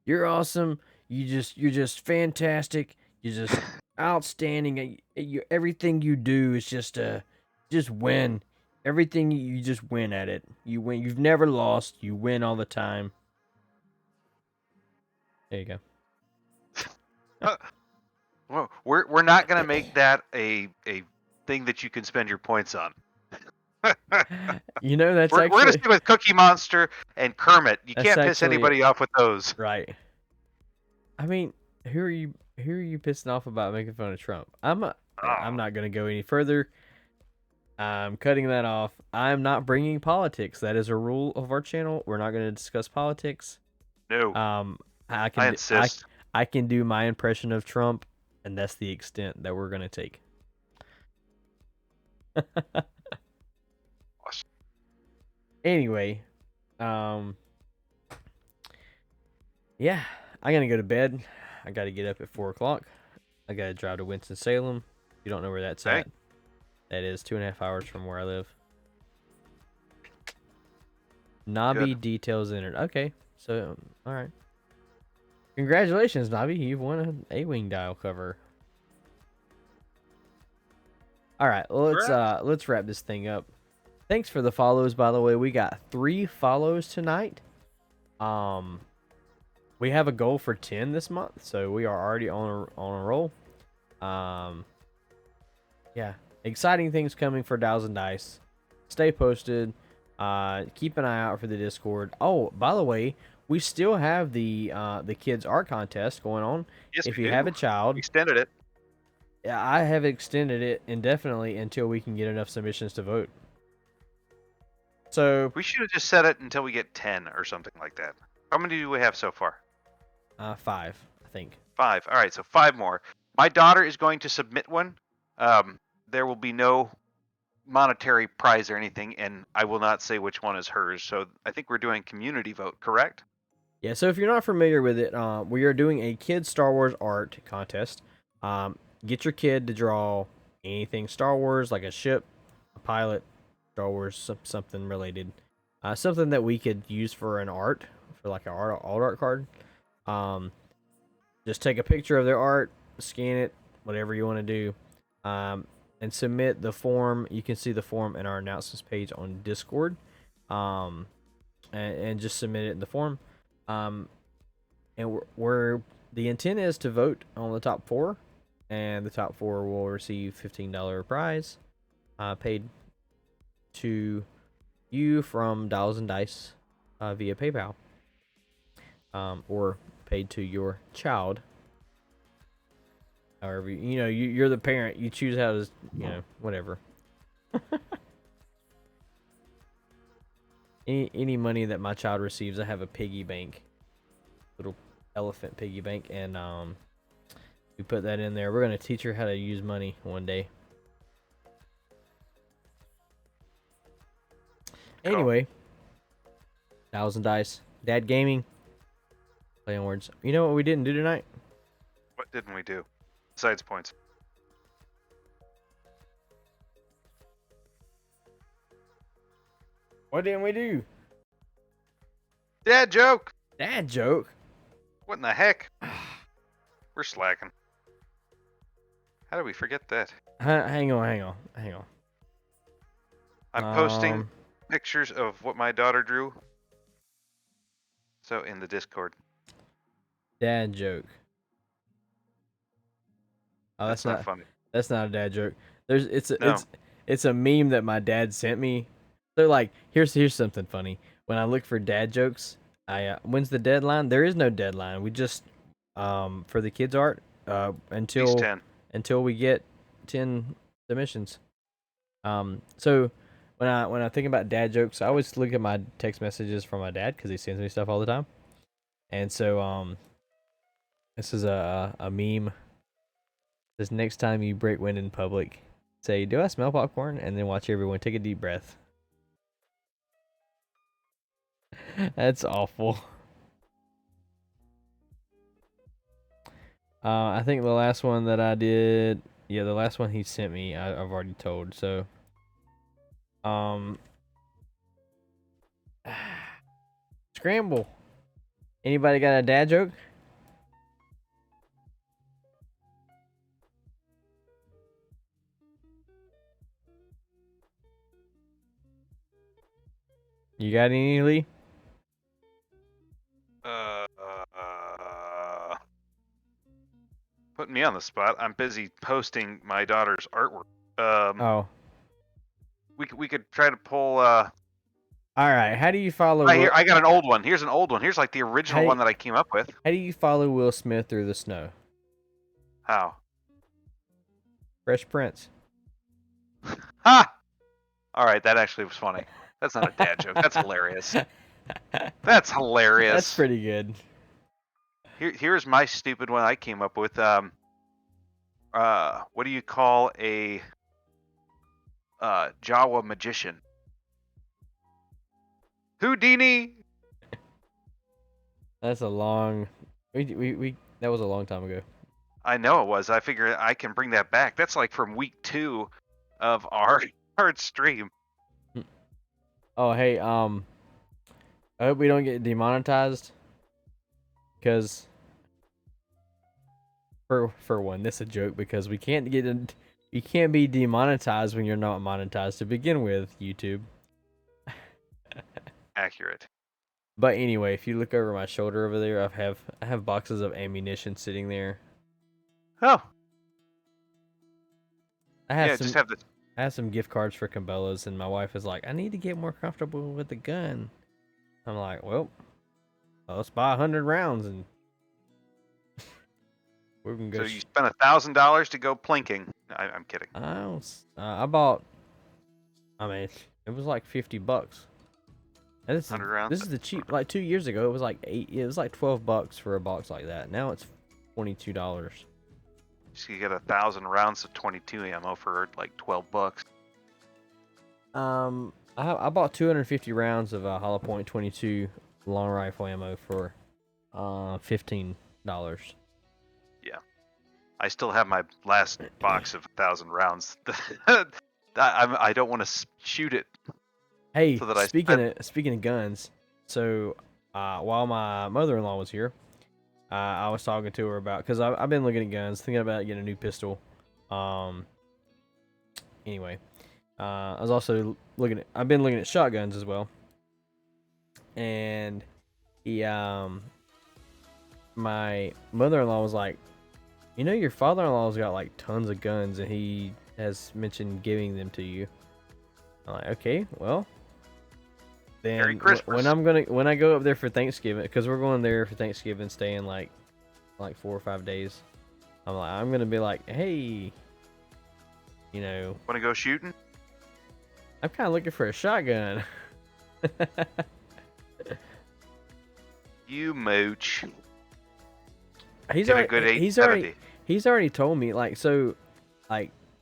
You're awesome. You're just fantastic. You're just outstanding. Everything you do is just win. Everything you just win at it. You win. You've never lost. You win all the time. There you go. Well, we're not gonna make that a thing that you can spend your points on. You know, that's we're gonna actually stick with Cookie Monster and Kermit. You That's can't piss actually- anybody off with those. right. I mean, who are you pissing off about making fun of Trump? I'm not gonna go any further. I'm cutting that off. I'm not bringing politics. That is a rule of our channel. We're not gonna discuss politics. No, I I insist. I can do my impression of Trump, and that's the extent that we're gonna take. Anyway, yeah, I'm gonna go to bed. I gotta get up at 4 o'clock. I gotta drive to Winston-Salem. You don't know where that's Okay. at. That is 2.5 hours from where I live. Nobby Good. details entered. Okay, so all right. Congratulations, Nobby. You've won an A-Wing dial cover. All right, well, let's wrap this thing up. Thanks for the follows, by the way. We got 3 follows tonight. We have a goal for 10 this month, so we are already on a roll. Yeah, exciting things coming for Dials and Dice. Stay posted. Keep an eye out for the Discord. Oh, by the way, we still have the kids art contest going on. Yes, If we you do. have a child, We extended it. yeah, I have extended it indefinitely until we can get enough submissions to vote. So, We should have just set it until we get 10 or something like that. How many do we have so far? 5, I think. 5. All right, so 5 more. My daughter is going to submit one. There will be no monetary prize or anything, and I will not say which one is hers. So I think we're doing community vote, correct? Yeah, so if you're not familiar with it, we are doing a kid Star Wars art contest. Get your kid to draw anything Star Wars, like a ship, a pilot, Star Wars, something related. Something that we could use for an art, for like an alt art card. Just take a picture of their art, scan it, whatever you want to do, and submit the form. You can see the form in our announcements page on Discord, and just submit it in the form. And we're the intent is to vote on the top 4, and the top 4 will receive $15 prize, paid to you from Dials and Dice, via PayPal, or paid to your child. However, you're the parent. You choose how to, whatever. Any money that my child receives, I have a piggy bank, little elephant piggy bank, and we put that in there. We're gonna teach her how to use money one day. Anyway, Dials and Dice, Dad Gaming, play on words. You know what we didn't do tonight? What didn't we do? Besides points. What didn't we do? Dad joke! Dad joke. What in the heck? We're slacking. How did we forget that? Hang on. I'm posting pictures of what my daughter drew. So in the Discord. Dad joke. Oh, That's not funny. That's not a dad joke. No. It's a meme that my dad sent me So like, here's something funny. When I look for dad jokes, when's the deadline? There is no deadline. We just for the kids art At least until 10. we get 10 submissions. So when I think about dad jokes, I always look at my text messages from my dad because he sends me stuff all the time. And so this is a meme. This next time you break wind in public, say, "Do I smell popcorn?" and then watch everyone take a deep breath. That's awful. I think the last one that I did, yeah, the last one he sent me, I've already told. So, scramble. Anybody got a dad joke? You got any, Lee? Putting me on the spot. I'm busy posting my daughter's artwork. Oh, We could try to pull. all right. How do you follow? I got an old one. Here's an old one. Here's like the original Hey. one that I came up with. How do you follow Will Smith through the snow? How? Fresh Prince. Ha! All right, that actually was funny. That's not a dad joke. That's hilarious. That's hilarious. That's pretty good. Here's my stupid one I came up with. What do you call a Jawa magician? Houdini. That's a long. We that was a long time ago. I know it was. I figure I can bring that back. That's like from week 2 of our stream. Oh hey, I hope we don't get demonetized. Because for one, this is a joke because we can't you can't be demonetized when you're not monetized to begin with, YouTube. Accurate. But anyway, if you look over my shoulder over there, I have boxes of ammunition sitting there. Oh. I have Yeah, some just have the. I have some gift cards for Cabela's, and my wife is like, "I need to get more comfortable with the gun." I'm like, "Well, let's buy 100 rounds and we can go." So you spent $1,000 to go plinking. I'm kidding. I bought. I mean, it was like $50. And 100 rounds. This is the cheap. Like 2 years ago, it was like It was like $12 for a box like that. Now it's $22. So you get 1,000 rounds of 22 ammo for like $12. I bought 250 rounds of Hollow Point 22 long rifle ammo for $15. I still have my last box of 1,000 rounds. I don't want to shoot it. Hey, So that I speaking of guns, so while my mother-in-law was here, I was talking to her about because I've been looking at guns, thinking about getting a new pistol. Anyway, I was also I've been looking at shotguns as well, and my mother-in-law was like, "You know, your father-in-law's got like tons of guns, and he has mentioned giving them to you." I'm like, "Okay, well." Then Merry Christmas. when I go up there for Thanksgiving, because we're going there for Thanksgiving, staying like 4 or 5 days, I'm gonna be like, "Hey, you know, Want to go shooting? I'm kind of looking for a shotgun." You mooch. He's Get a already good he's 870. already told me like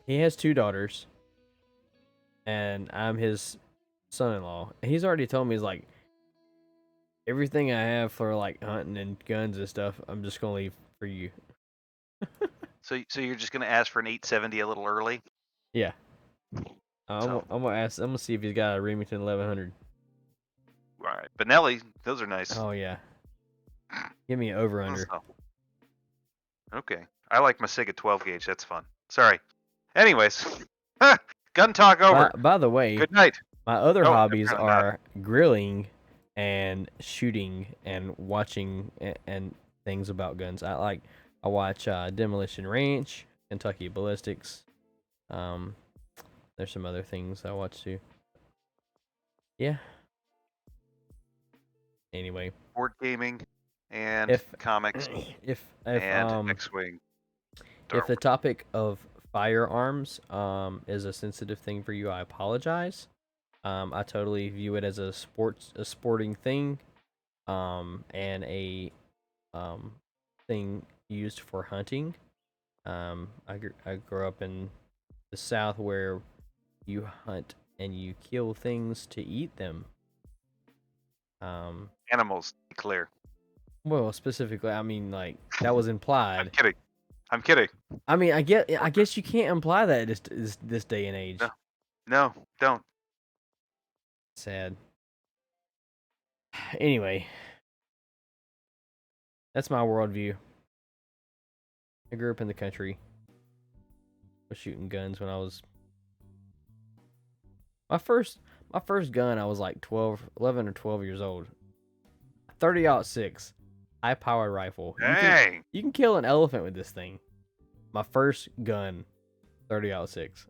he has 2 daughters, and I'm his son-in-law. He's already told me, he's like, everything I have for like hunting and guns and stuff, I'm just gonna leave for you. So you're just gonna ask for an 870 a little early? Yeah. So- I'm gonna see if he's got a Remington 1100. All right, Benelli, those are nice. Oh yeah. Give me an over under. So- Okay, I like my Sega 12 gauge. That's fun. Sorry. Anyways, gun talk over. By the way, Good night. my other Oh, hobbies apparently not. are grilling and shooting and watching and things about guns. I watch Demolition Ranch, Kentucky Ballistics. There's some other things I watch too. Yeah. Anyway, Board gaming and if comics if and X-wing. if the topic of firearms is a sensitive thing for you, I apologize. I totally view it as a sporting thing, and a thing used for hunting. I grew up in the South where you hunt and you kill things to eat them. Animals, be clear. Well, specifically, I mean, like that was I'm implied. kidding. I'm kidding. I mean, I guess you can't imply that this day and age. No. No, don't. Sad. Anyway, that's my worldview. I grew up in the country. Was shooting guns when I was my first gun. I was like 11 or 12 years old. 30-06, high powered rifle. Dang. You can kill an elephant with this thing. My first gun, 30-06.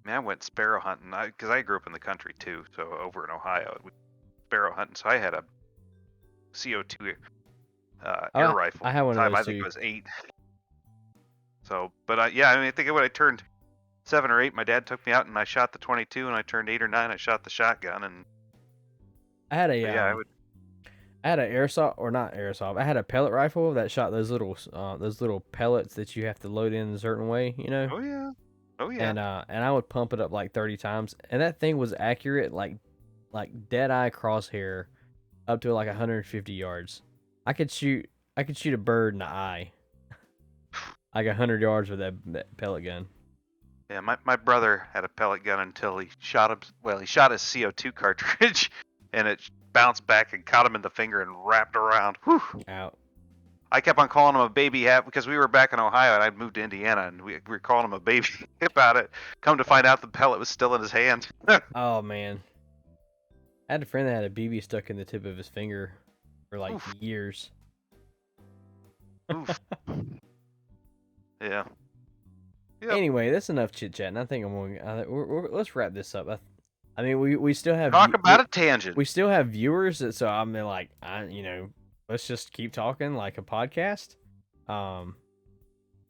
Man, I went sparrow hunting because I grew up in the country too. So over in Ohio, we sparrow hunting. So I had a CO2 air rifle. I had one of Time those I think too. it was 8. So, but yeah, I mean, I think when I turned 7 or 8, my dad took me out and I shot the 22. And I turned 8 or 9, I shot the shotgun. And I had a yeah, I would. I had an airsoft, or not airsoft. I had a pellet rifle that shot those little pellets that you have to load in a certain way, you know. Oh yeah. Oh yeah. And I would pump it up like 30 times, and that thing was accurate, like dead eye crosshair, up to like 150 yards. I could shoot a bird in the eye, like 100 yards with that pellet gun. Yeah, my brother had a pellet gun until he shot him. Well, he shot his CO2 cartridge, and it bounced back and caught him in the finger and wrapped around. Whew. Out. I kept on calling him a baby hat because we were back in Ohio and I'd moved to Indiana, and we were calling him a baby about it. Come to find out, the pellet was still in his hand. Oh man, I had a friend that had a BB stuck in the tip of his finger for like Oof. years. Oof. Yeah. Yep. Anyway, that's enough chit chatting. I think I'm going. Let's wrap this up. I mean, we still have Talk about a tangent. we still have viewers, so I'm like, let's just keep talking like a podcast. I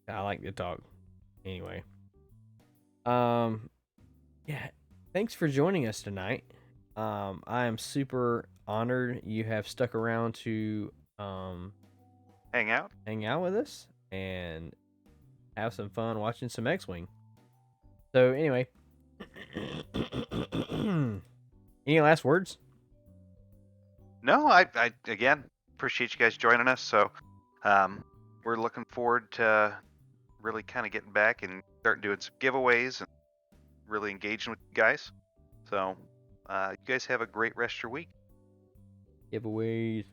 like to talk. Anyway, yeah. Thanks for joining us tonight. I am super honored you have stuck around to Hang out. hang out with us and have some fun watching some X-Wing. So anyway, any last words? No, I again appreciate you guys joining us. So, we're looking forward to really kind of getting back and starting doing some giveaways and really engaging with you guys. So, you guys have a great rest of your week. Giveaways.